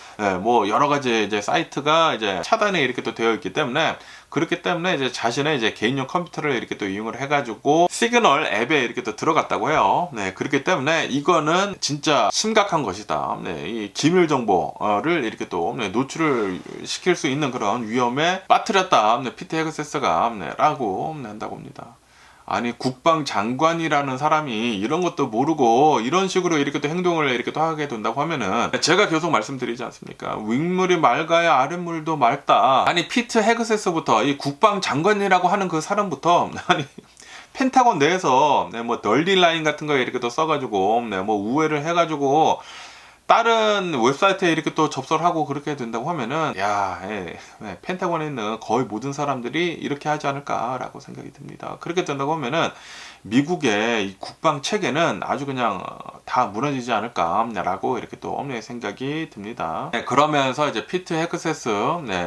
뭐 여러 가지 이제 사이트가 이제 차단이 이렇게 또 되어 있기 때문에 그렇기 때문에 이제 자신의 이제 개인용 컴퓨터를 이렇게 또 이용을 해가지고 시그널 앱에 이렇게 또 들어갔다고 해요. 그렇기 때문에 이거는 진짜 심각한 것이다. 이 기밀 정보를 이렇게 또 노출을 시킬 수 있는 그런 위험에 빠뜨렸다. 피트 헤그세스가 라고 한다고 합니다. 아니 국방장관이라는 사람이 이런 것도 모르고 이런 식으로 이렇게 또 행동을 이렇게 또 하게 된다고 하면은, 제가 계속 말씀드리지 않습니까? 윗물이 맑아야 아랫물도 맑다. 아니 피트 헤그세스부터 이 국방장관이라고 하는 그 사람부터 아니 펜타곤 내에서 뭐 널리 라인 같은 거 이렇게 또 써가지고 뭐 우회를 해가지고 다른 웹사이트에 이렇게 또 접속을 하고 그렇게 된다고 하면은, 펜타곤에 있는 거의 모든 사람들이 이렇게 하지 않을까라고 생각이 듭니다. 그렇게 된다고 하면은 미국의 이 국방 체계는 아주 그냥 다 무너지지 않을까라고 이렇게 또 생각이 듭니다. 그러면서 이제 피트 헤그세스,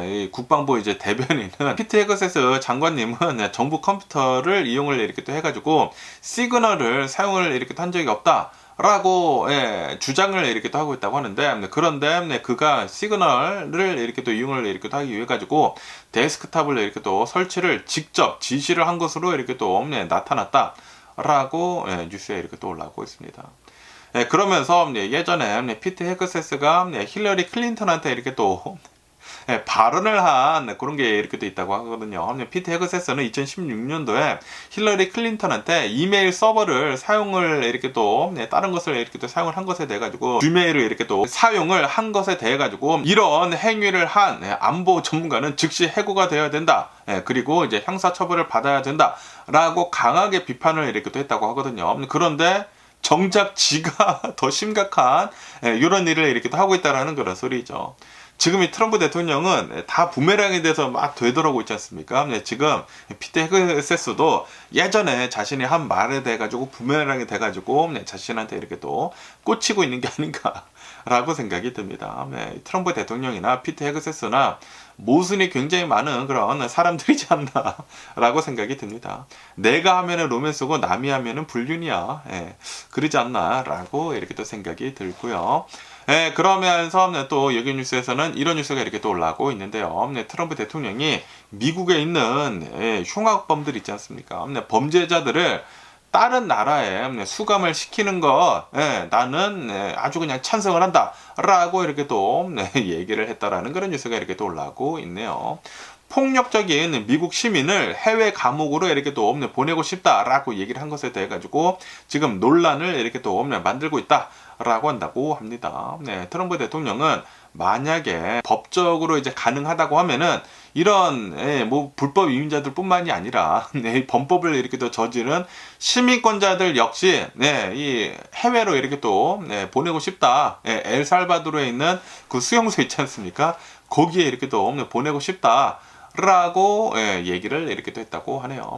이 국방부 이제 대변인은 피트 헤그세스 장관님은 정부 컴퓨터를 이용을 이렇게 또 해가지고 시그널을 사용을 이렇게 한 적이 없다. 라고 주장을 이렇게 또 하고 있다고 하는데, 그런데 그가 시그널을 이렇게 또 이용을 이렇게 또 하기 위해 가지고 데스크탑을 이렇게 또 설치를 직접 지시를 한 것으로 이렇게 또 나타났다 라고 뉴스에 이렇게 또 올라오고 있습니다. 그러면서 예전에 피트 헤그세스가 힐러리 클린턴한테 이렇게 또 발언을 한 그런 게 이렇게 또 있다고 하거든요. 피트 헤그세스는 2016년도에 힐러리 클린턴한테 이메일 서버를 사용을 이렇게 또 다른 것을 이렇게 또 사용을 한 것에 대해 가지고 지메일을 이렇게 또 사용을 한 것에 대해 가지고 이런 행위를 한 안보 전문가는 즉시 해고가 되어야 된다. 그리고 이제 형사처벌을 받아야 된다라고 강하게 비판을 이렇게 또 했다고 하거든요. 그런데 정작 지가 더 심각한 이런 일을 이렇게 또 하고 있다라는 그런 소리죠. 지금 이 트럼프 대통령은 다 부메랑에 대해서 막 되돌아오고 있지 않습니까? 지금 피트 헤그세스도 예전에 자신이 한 말에 대해 가지고 부메랑이 돼 가지고 자신한테 이렇게 또 꽂히고 있는 게 아닌가라고 생각이 듭니다. 트럼프 대통령이나 피트 헤그세스나 모순이 굉장히 많은 그런 사람들이지 않나라고 생각이 듭니다. 내가 하면은 로맨스고 남이 하면은 불륜이야. 그러지 않나라고 이렇게 또 생각이 들고요. 그러면서 또 여기 뉴스에서는 이런 뉴스가 이렇게 또 올라오고 있는데요. 트럼프 대통령이 미국에 있는 흉악범들 있지 않습니까? 범죄자들을 다른 나라에 수감을 시키는 것, 나는 아주 그냥 찬성을 한다 라고 이렇게 또 얘기를 했다라는 그런 뉴스가 이렇게 또 올라오고 있네요. 폭력적인 미국 시민을 해외 감옥으로 이렇게 또 보내고 싶다라고 얘기를 한 것에 대해 가지고 지금 논란을 이렇게 또 만들고 있다라고 한다고 합니다. 트럼프 대통령은 만약에 법적으로 이제 가능하다고 하면은 이런 뭐 불법 이민자들뿐만이 아니라 범법을 이렇게 또 저지른 시민권자들 역시 이 해외로 이렇게 또 보내고 싶다. 엘살바도르에 있는 그 수용소 있지 않습니까? 거기에 이렇게 또 보내고 싶다. 라고 얘기를 이렇게 또 했다고 하네요.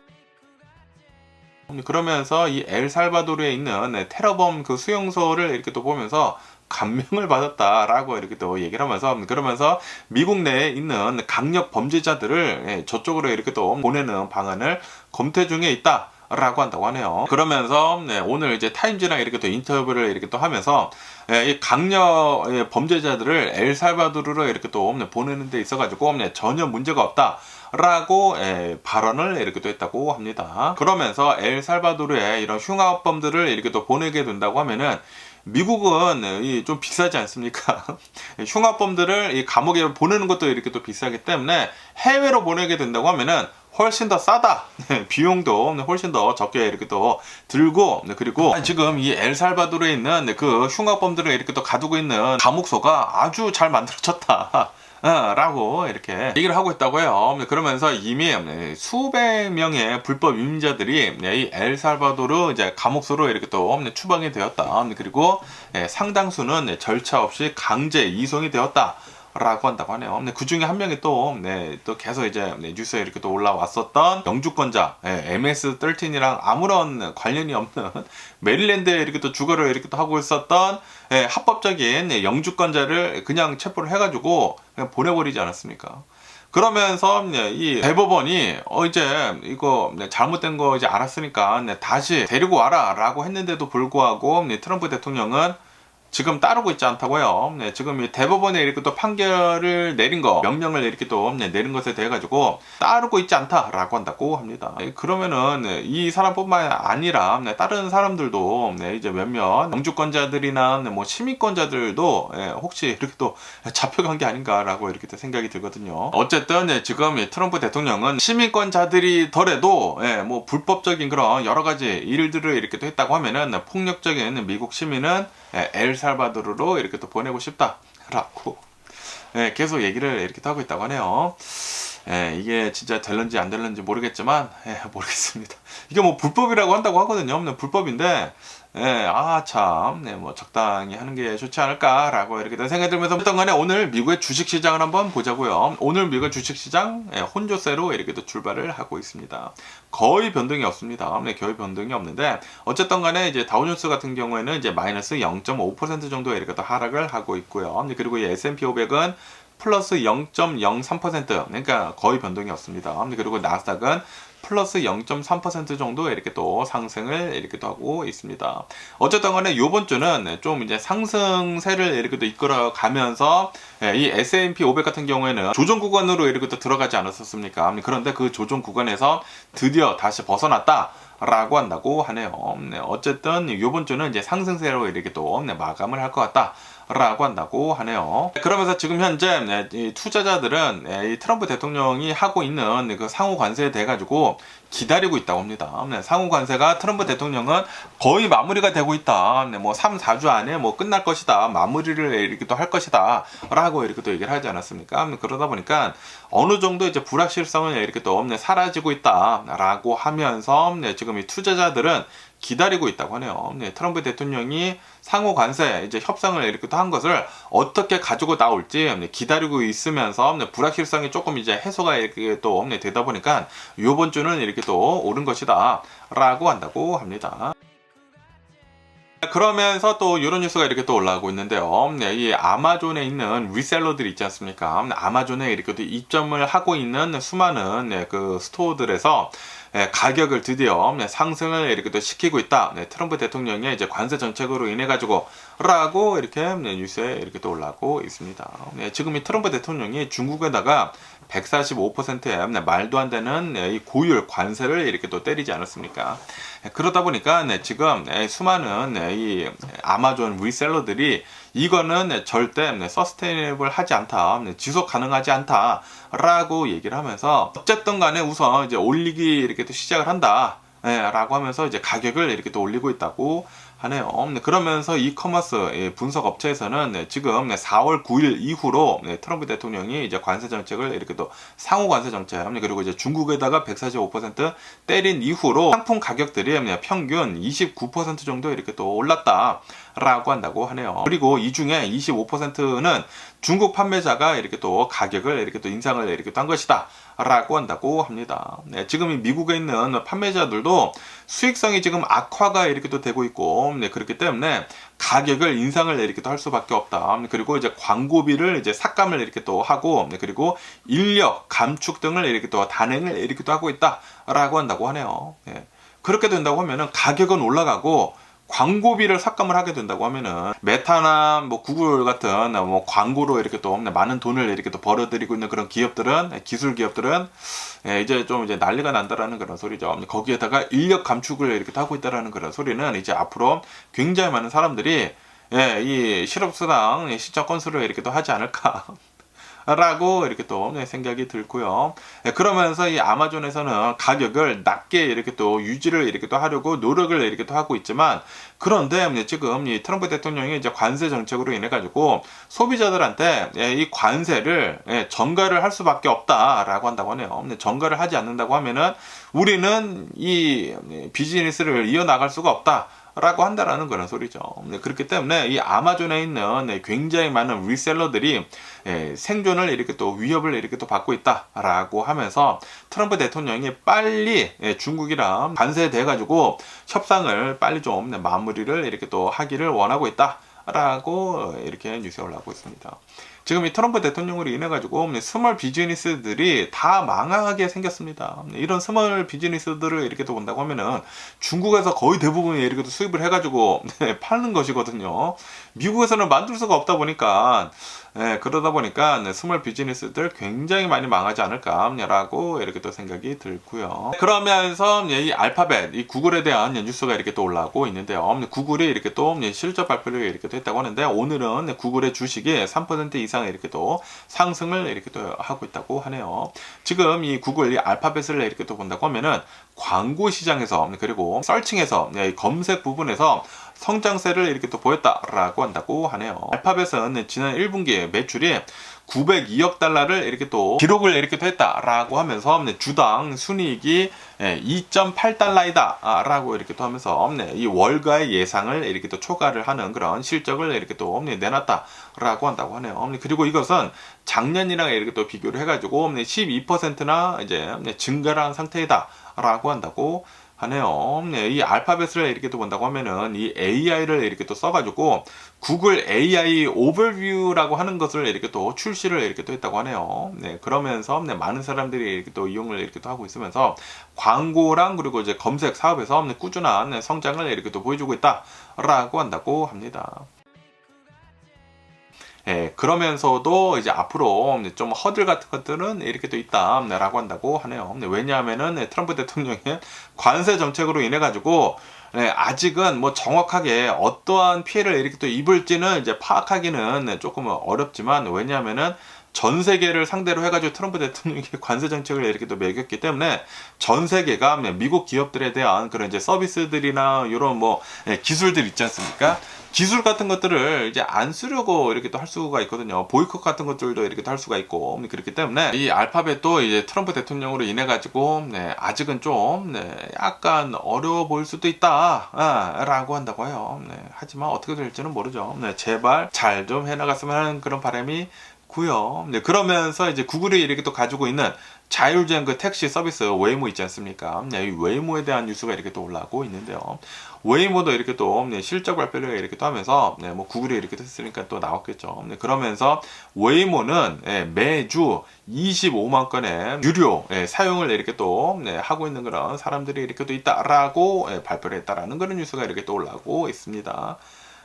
그러면서 이 엘살바도르에 있는 테러범 그 수용소를 이렇게 또 보면서 감명을 받았다라고 이렇게 또 얘기를 하면서, 그러면서 미국 내에 있는 강력 범죄자들을 저쪽으로 이렇게 또 보내는 방안을 검토 중에 있다. 라고 한다고 하네요. 그러면서 오늘 이제 타임즈랑 이렇게 또 인터뷰를 이렇게 또 하면서 이 강력 범죄자들을 엘살바도르로 이렇게 또 보내는 데 있어가지고 전혀 문제가 없다. 라고 발언을 이렇게 또 했다고 합니다. 그러면서 엘살바도르에 이런 흉악범들을 이렇게 또 보내게 된다고 하면은 미국은 좀 비싸지 않습니까? 흉악범들을 이 감옥에 보내는 것도 이렇게 또 비싸기 때문에 해외로 보내게 된다고 하면은 훨씬 더 싸다. 비용도 훨씬 더 적게 이렇게 또 들고, 그리고 지금 이 엘살바도르에 있는 그 흉악범들을 이렇게 또 가두고 있는 감옥소가 아주 잘 만들어졌다. 라고 이렇게 얘기를 하고 있다고 해요. 그러면서 이미 수백 명의 불법 이민자들이 이 엘살바도르 이제 감옥소로 이렇게 또 추방이 되었다. 그리고 상당수는 절차 없이 강제 이송이 되었다. 라고 한다고 하네요. 그 중에 한 명이 또 계속 이제 뉴스에 이렇게 또 올라왔었던 영주권자, MS-13이랑 아무런 관련이 없는 메릴랜드에 이렇게 또 주거를 이렇게 또 하고 있었던 합법적인 영주권자를 그냥 체포를 해가지고 그냥 보내버리지 않았습니까? 그러면서 이 대법원이 이제 이거 잘못된 거 이제 알았으니까 다시 데리고 와라 라고 했는데도 불구하고 트럼프 대통령은 지금 따르고 있지 않다고요. 네, 지금 이 대법원에 이렇게 또 판결을 내린 거, 명령을 이렇게 또 내린 것에 대해 가지고 따르고 있지 않다라고 한다고 합니다. 그러면은 이 사람뿐만 아니라 다른 사람들도 이제 몇몇 영주권자들이나 뭐 시민권자들도 혹시 이렇게 또 잡혀간 게 아닌가라고 이렇게 또 생각이 들거든요. 어쨌든 지금 트럼프 대통령은 시민권자들이더라도 뭐 불법적인 그런 여러 가지 일들을 이렇게 또 했다고 하면은 폭력적인 미국 시민은 엘살바도르로 이렇게 또 보내고 싶다라고 계속 얘기를 이렇게 또 하고 있다고 하네요. 이게 진짜 될런지 안 될런지 모르겠지만 모르겠습니다. 이게 뭐 불법이라고 한다고 하거든요. 불법인데 참, 뭐 적당히 하는 게 좋지 않을까라고 이렇게 생각이 들면서 어떤 간에 오늘 미국의 주식시장을 한번 보자고요. 오늘 미국의 주식시장 혼조세로 이렇게 또 출발을 하고 있습니다. 거의 변동이 없습니다. 거의 변동이 없는데 어쨌든 간에 이제 다우존스 같은 경우에는 이제 마이너스 0.5% 정도 이렇게 또 하락을 하고 있고요. 그리고 이 S&P 500은 플러스 0.03% 그러니까 거의 변동이 없습니다. 그리고 나스닥은 플러스 0.3% 정도 이렇게 또 상승을 이렇게 또 하고 있습니다. 어쨌든 간에 이번 주는 좀 이제 상승세를 이렇게 또 이끌어 가면서 이 S&P 500 같은 경우에는 조정 구간으로 이렇게 또 들어가지 않았었습니까? 그런데 그 조정 구간에서 드디어 다시 벗어났다. 라고 한다고 하네요. 어쨌든 이번 주는 이제 상승세로 이렇게 또 마감을 할 것 같다. 라고 한다고 하네요. 그러면서 지금 현재 이 투자자들은 이 트럼프 대통령이 하고 있는 그 상호 관세에 대해 가지고 기다리고 있다고 합니다. 상호 관세가 트럼프 대통령은 거의 마무리가 되고 있다. 뭐 3, 4주 안에 뭐 끝날 것이다. 마무리를 이렇게 또 할 것이다. 라고 이렇게 또 얘기를 하지 않았습니까? 그러다 보니까 어느 정도 이제 불확실성은 이렇게 또 사라지고 있다. 라고 하면서 지금 이 투자자들은 기다리고 있다고 하네요. 트럼프 대통령이 상호 관세 이제 협상을 이렇게 또 한 것을 어떻게 가지고 나올지 기다리고 있으면서 불확실성이 조금 이제 해소가 이렇게 또 되다 보니까 이번 주는 이렇게 또 오른 것이다라고 한다고 합니다. 그러면서 또 이런 뉴스가 이렇게 또 올라오고 있는데요. 이 아마존에 있는 리셀러들이 있지 않습니까? 아마존에 이렇게 또 입점을 하고 있는 수많은 그 스토어들에서 가격을 드디어 상승을 이렇게 또 시키고 있다. 트럼프 대통령의 이제 관세 정책으로 인해 가지고 라고 이렇게 뉴스에 이렇게 또 올라오고 있습니다. 지금 이 트럼프 대통령이 중국에다가 145%의 말도 안 되는 이 고율 관세를 이렇게 또 때리지 않았습니까? 그러다 보니까 지금 수많은 이 아마존 리셀러들이 이거는 절대 서스테이너블 하지 않다, 지속 가능하지 않다 라고 얘기를 하면서 어쨌든 간에 우선 이제 올리기 이렇게 또 시작을 한다 라고 하면서 이제 가격을 이렇게 또 올리고 있다고 하네요. 그러면서 이커머스 분석 업체에서는 지금 4월 9일 이후로 트럼프 대통령이 이제 관세 정책을 이렇게 또 상호 관세 정책 그리고 이제 중국에다가 145% 때린 이후로 상품 가격들이 평균 29% 정도 이렇게 또 올랐다. 라고 한다고 하네요. 그리고 이 중에 25%는 중국 판매자가 이렇게 또 가격을 이렇게 또 인상을 이렇게 또 한 것이다. 라고 한다고 합니다. 지금 미국에 있는 판매자들도 수익성이 지금 악화가 이렇게 또 되고 있고, 그렇기 때문에 가격을 인상을 이렇게 또 할 수밖에 없다. 그리고 이제 광고비를 이제 삭감을 이렇게 또 하고, 그리고 인력 감축 등을 이렇게 또 단행을 이렇게 또 하고 있다라고 한다고 하네요. 그렇게 된다고 하면은 가격은 올라가고 광고비를 삭감을 하게 된다고 하면은 메타나 뭐 구글 같은 뭐 광고로 이렇게 또 많은 돈을 이렇게 또 벌어들이고 있는 그런 기업들은 기술 기업들은 이제 좀 이제 난리가 난다라는 그런 소리죠. 거기에다가 인력 감축을 이렇게 또 하고 있다라는 그런 소리는 이제 앞으로 굉장히 많은 사람들이 이 실업수당 신청 건수를 이렇게 또 하지 않을까. 라고 이렇게 또 생각이 들고요. 그러면서 이 아마존에서는 가격을 낮게 이렇게 또 유지를 이렇게 또 하려고 노력을 이렇게 또 하고 있지만 그런데 지금 이 트럼프 대통령이 이제 관세 정책으로 인해 가지고 소비자들한테 이 관세를 전가를 할 수밖에 없다라고 한다고 하네요. 전가를 하지 않는다고 하면은 우리는 이 비즈니스를 이어나갈 수가 없다. 라고 한다라는 그런 소리죠. 그렇기 때문에 이 아마존에 있는 굉장히 많은 리셀러들이 생존을 이렇게 또 위협을 이렇게 또 받고 있다라고 하면서 트럼프 대통령이 빨리 중국이랑 관세에 대해 가지고 협상을 빨리 좀 마무리를 이렇게 또 하기를 원하고 있다라고 이렇게 뉴스에 올라오고 있습니다. 지금 이 트럼프 대통령으로 인해 가지고 스몰 비즈니스들이 다 망하게 생겼습니다. 이런 스몰 비즈니스들을 이렇게 또 본다고 하면은 중국에서 거의 대부분이 이렇게 또 수입을 해가지고 파는 것이거든요. 미국에서는 만들 수가 없다 보니까 그러다 보니까 스몰 비즈니스들 굉장히 많이 망하지 않을까라고 이렇게 또 생각이 들고요. 그러면서 이 알파벳, 이 구글에 대한 뉴스가 이렇게 또 올라오고 있는데요. 구글이 이렇게 또 실적 발표를 이렇게 또 했다고 하는데, 오늘은 구글의 주식이 3% 이상 이렇게 또 상승을 이렇게 또 하고 있다고 하네요. 지금 이 구글, 이 알파벳을 이렇게 또 본다고 하면은 광고 시장에서, 그리고 서칭에서, 검색 부분에서 성장세를 이렇게 또 보였다라고 한다고 하네요. 알파벳은 지난 1분기 매출이 902억 달러를 이렇게 또 기록을 이렇게 또 했다라고 하면서 주당 순이익이 2.8달러이다 라고 이렇게 또 하면서 이 월가의 예상을 이렇게 또 초과를 하는 그런 실적을 이렇게 또 내놨다라고 한다고 하네요. 그리고 이것은 작년이랑 이렇게 또 비교를 해가지고 12%나 이제 증가를 한 상태이다라고 한다고 하네요. 이 알파벳을 이렇게 또 본다고 하면은 이 AI를 이렇게 또 써가지고 구글 AI 오버뷰라고 하는 것을 이렇게 또 출시를 이렇게 또 했다고 하네요. 그러면서 많은 사람들이 이렇게 또 이용을 이렇게 또 하고 있으면서 광고랑 그리고 이제 검색 사업에서 꾸준한 성장을 이렇게 또 보여주고 있다라고 한다고 합니다. 그러면서도 이제 앞으로 좀 허들 같은 것들은 이렇게 또 있다라고 한다고 하네요. 왜냐하면은 트럼프 대통령의 관세 정책으로 인해 가지고 아직은 뭐 정확하게 어떠한 피해를 이렇게 또 입을지는 이제 파악하기는 조금 어렵지만, 왜냐하면은 전 세계를 상대로 해가지고 트럼프 대통령이 관세 정책을 이렇게 또 매겼기 때문에 전 세계가 미국 기업들에 대한 그런 이제 서비스들이나 이런 뭐 기술들 있지 않습니까? 기술 같은 것들을 이제 안 쓰려고 이렇게 또 할 수가 있거든요. 보이콧 같은 것들도 이렇게 또 할 수가 있고, 그렇기 때문에 이 알파벳도 이제 트럼프 대통령으로 인해 가지고 아직은 좀 약간 어려워 보일 수도 있다라고 한다고 해요. 하지만 어떻게 될지는 모르죠. 제발 잘 좀 해나갔으면 하는 그런 바람이 고요. 그러면서 이제 구글이 이렇게 또 가지고 있는 자율주행 그 택시 서비스 웨이모 있지 않습니까? 이 웨이모에 대한 뉴스가 이렇게 또 올라오고 있는데요. 웨이모도 이렇게 또 실적 발표를 이렇게 또 하면서 뭐 구글이 이렇게 했으니까 또 나왔겠죠. 그러면서 웨이모는 매주 25만 건의 유료 사용을 이렇게 또 하고 있는 그런 사람들이 이렇게 또 있다라고 발표를 했다라는 그런 뉴스가 이렇게 또 올라오고 있습니다.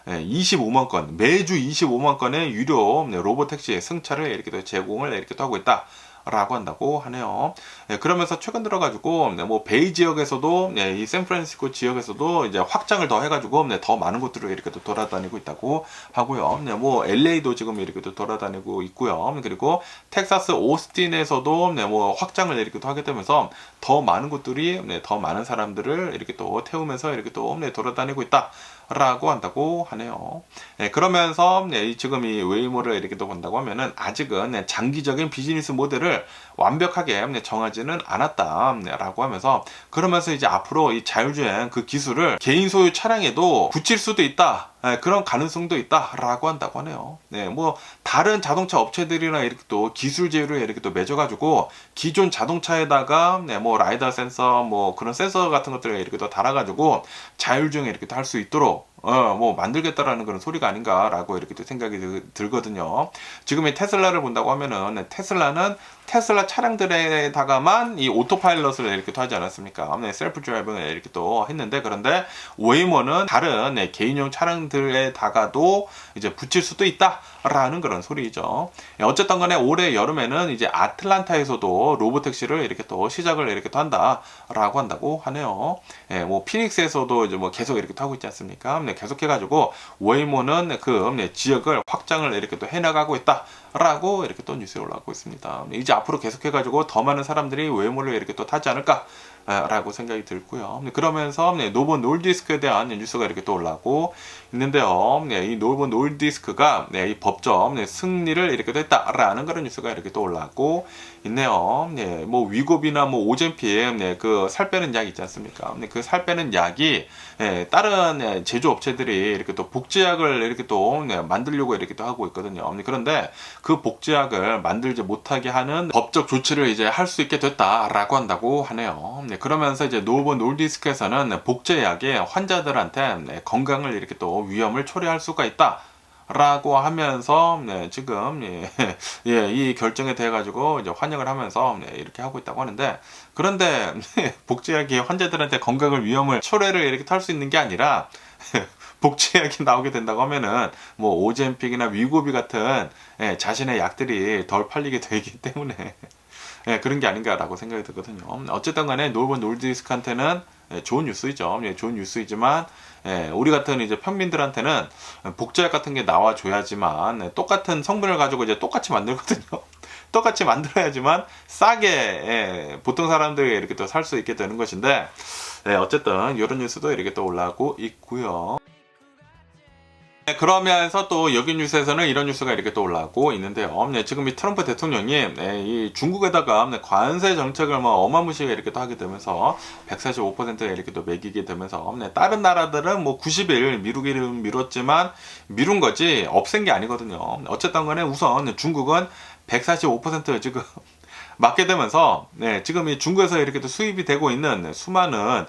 25만 건, 매주 25만 건의 유료 로보택시 승차를 이렇게 또 제공을 이렇게 또 하고 있다 라고 한다고 하네요. 그러면서 최근 들어가지고 뭐 베이 지역에서도 이 샌프란시스코 지역에서도 이제 확장을 더 해가지고 더 많은 곳들을 이렇게 또 돌아다니고 있다고 하고요. 뭐 LA도 지금 이렇게 또 돌아다니고 있고요. 그리고 텍사스 오스틴에서도 뭐 확장을 이렇게 또 하게 되면서 더 많은 곳들이 더 많은 사람들을 이렇게 또 태우면서 이렇게 또 돌아다니고 있다. 라고 한다고 하네요. 그러면서 지금 이 웨이모를 이렇게 또 본다고 하면은 아직은 장기적인 비즈니스 모델을 완벽하게 정하지는 않았다라고 하면서, 그러면서 이제 앞으로 이 자율주행 그 기술을 개인 소유 차량에도 붙일 수도 있다. 그런 가능성도 있다라고 한다고 하네요. 뭐 다른 자동차 업체들이나 이렇게 또 기술 제휴를 이렇게 또 맺어가지고 기존 자동차에다가 뭐 라이더 센서, 뭐 그런 센서 같은 것들을 이렇게 또 달아가지고 자율주행 이렇게 또 할 수 있도록 뭐 만들겠다라는 그런 소리가 아닌가라고 이렇게 또 생각이 들거든요. 지금 이 테슬라를 본다고 하면은 테슬라는 테슬라 차량들에다가만 이 오토파일럿을 이렇게 또 하지 않았습니까? 셀프 드라이빙을 이렇게 또 했는데, 그런데 웨이모는 다른 개인용 차량들에다가도 이제 붙일 수도 있다라는 그런 소리죠. 어쨌든 간에 올해 여름에는 이제 아틀란타에서도 로보택시를 이렇게 또 시작을 이렇게 또 한다라고 한다고 하네요. 뭐 피닉스에서도 이제 뭐 계속 이렇게 하고 있지 않습니까? 계속해가지고 웨이모는 그 지역을 확장을 이렇게 또 해나가고 있다라고 이렇게 또 뉴스에 올라오고 있습니다. 이제 앞으로 계속해가지고 더 많은 사람들이 웨이모를 이렇게 또 타지 않을까 라고 생각이 들고요. 그러면서 노보 놀디스크에 대한 뉴스가 이렇게 또 올라오고 있는데요. 이 노보 놀디스크가 이 법정 승리를 이렇게 또 했다라는 그런 뉴스가 이렇게 또 올라오고 있네요. 뭐 위고비나 뭐 오젠픽 그 살 빼는 약 있지 않습니까? 그 살 빼는 약이 다른 제조업체들이 이렇게 또 복제약을 이렇게 또 만들려고 이렇게 또 하고 있거든요. 그런데 그 복제약을 만들지 못하게 하는 법적 조치를 이제 할 수 있게 됐다라고 한다고 하네요. 그러면서 이제 노보 놀디스크에서는 복제약이 환자들한테 건강을 이렇게 또 위험을 초래할 수가 있다 라고 하면서 지금 이 결정에 대해 가지고 이제 환영을 하면서 이렇게 하고 있다고 하는데, 그런데 복제약이 환자들한테 건강을 위험을 초래를 이렇게 탈 수 있는 게 아니라 복제약이 나오게 된다고 하면은 뭐 오젬픽이나 위고비 같은 자신의 약들이 덜 팔리게 되기 때문에 그런 게 아닌가라고 생각이 들거든요. 어쨌든 간에 노르본 노르디스크한테는 좋은 뉴스이죠. 좋은 뉴스이지만 우리 같은 이제 평민들한테는 복제약 같은 게 나와줘야지만 똑같은 성분을 가지고 이제 똑같이 만들거든요. 똑같이 만들어야지만 싸게 보통 사람들이 이렇게 또 살 수 있게 되는 것인데, 어쨌든 이런 뉴스도 이렇게 또 올라오고 있고요. 그러면서 또 여기 뉴스에서는 이런 뉴스가 이렇게 또 올라오고 있는데요. 지금 이 트럼프 대통령이 이 중국에다가 관세 정책을 뭐 어마무시하게 이렇게 또 하게 되면서 145%에 이렇게 또 매기게 되면서 다른 나라들은 뭐 90일 미루기를 미뤘지만 미룬 거지 없앤 게 아니거든요. 어쨌든 간에 우선 중국은 145% 지금 맞게 되면서 지금 이 중국에서 이렇게 또 수입이 되고 있는 수많은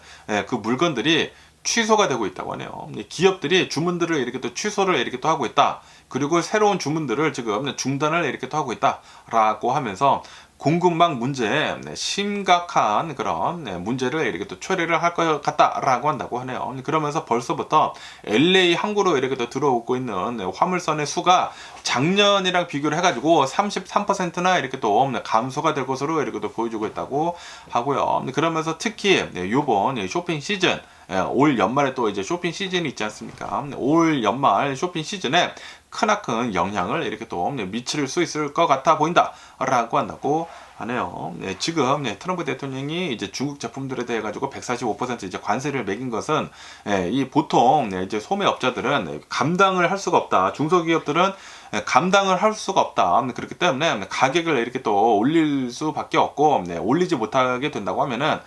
그 물건들이 취소가 되고 있다고 하네요. 기업들이 주문들을 이렇게 또 취소를 이렇게 또 하고 있다. 그리고 새로운 주문들을 지금 중단을 이렇게 또 하고 있다라고 하면서 공급망 문제에 심각한 그런 문제를 이렇게 또 처리를 할 것 같다라고 한다고 하네요. 그러면서 벌써부터 LA 항구로 이렇게 또 들어오고 있는 화물선의 수가 작년이랑 비교를 해가지고 33%나 이렇게 또 감소가 될 것으로 이렇게 또 보여주고 있다고 하고요. 그러면서 특히 요번 쇼핑 시즌, 올 연말에 또 이제 쇼핑 시즌이 있지 않습니까? 올 연말 쇼핑 시즌에 크나큰 영향을 이렇게 또 미칠 수 있을 것 같아 보인다라고 한다고 하네요. 지금 트럼프 대통령이 이제 중국 제품들에 대해 가지고 145% 이제 관세를 매긴 것은 이 보통 이제 소매업자들은 감당을 할 수가 없다. 중소기업들은 감당을 할 수가 없다. 그렇기 때문에 가격을 이렇게 또 올릴 수밖에 없고, 올리지 못하게 된다고 하면은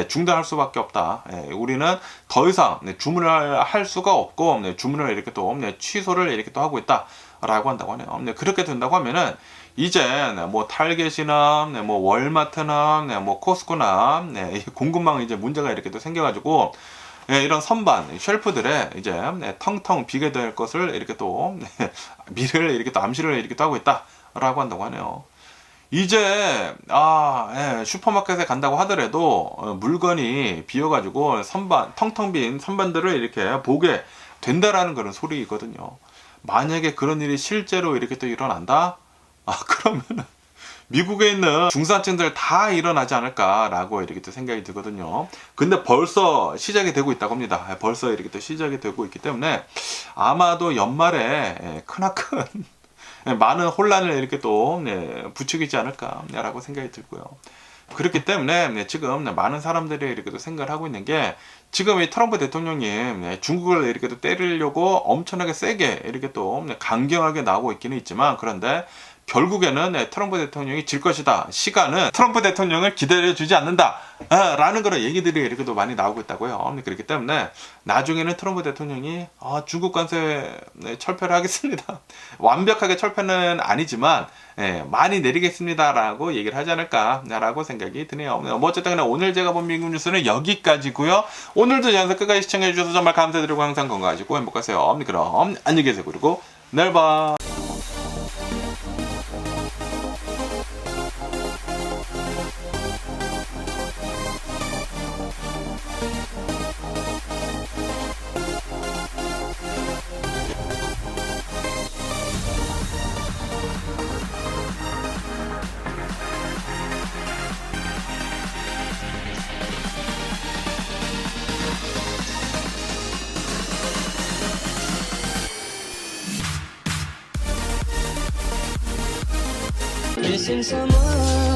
중단할 수밖에 없다. 우리는 더 이상 주문을 할 수가 없고 주문을 이렇게 또 취소를 이렇게 또 하고 있다라고 한다고 하네요. 그렇게 된다고 하면은 이제 뭐 타겟이나 뭐 월마트나 뭐 코스코나 공급망 이제 문제가 이렇게 또 생겨가지고 이런 선반 쉘프들에 이제 텅텅 비게 될 것을 이렇게 또 미래를 이렇게 또 암시를 이렇게 또 하고 있다라고 한다고 하네요. 이제 슈퍼마켓에 간다고 하더라도 물건이 비어가지고 선반 텅텅 빈 선반들을 이렇게 보게 된다라는 그런 소리이거든요. 만약에 그런 일이 실제로 이렇게 또 일어난다? 그러면은 미국에 있는 중산층들 다 일어나지 않을까라고 이렇게 또 생각이 들거든요. 근데 벌써 시작이 되고 있다고 합니다. 벌써 이렇게 또 시작이 되고 있기 때문에 아마도 연말에 크나큰 많은 혼란을 이렇게 또 부추기지 않을까라고 생각이 들고요. 그렇기 때문에 지금 많은 사람들이 이렇게 또 생각을 하고 있는 게, 지금 이 트럼프 대통령이 중국을 이렇게 또 때리려고 엄청나게 세게 이렇게 또 강경하게 나오고 있기는 있지만, 그런데 결국에는 트럼프 대통령이 질 것이다. 시간은 트럼프 대통령을 기다려주지 않는다. 라는 그런 얘기들이 이렇게 또 많이 나오고 있다고요. 그렇기 때문에 나중에는 트럼프 대통령이 중국 관세 철폐를 하겠습니다. 완벽하게 철폐는 아니지만 많이 내리겠습니다라고 얘기를 하지 않을까라고 생각이 드네요. 뭐 어쨌든 간에 오늘 제가 본 미국 뉴스는 여기까지고요. 오늘도 영상 끝까지 시청해 주셔서 정말 감사드리고 항상 건강하시고 행복하세요. 그럼 안녕히 계세요. 그리고 내일 봐. Missing someone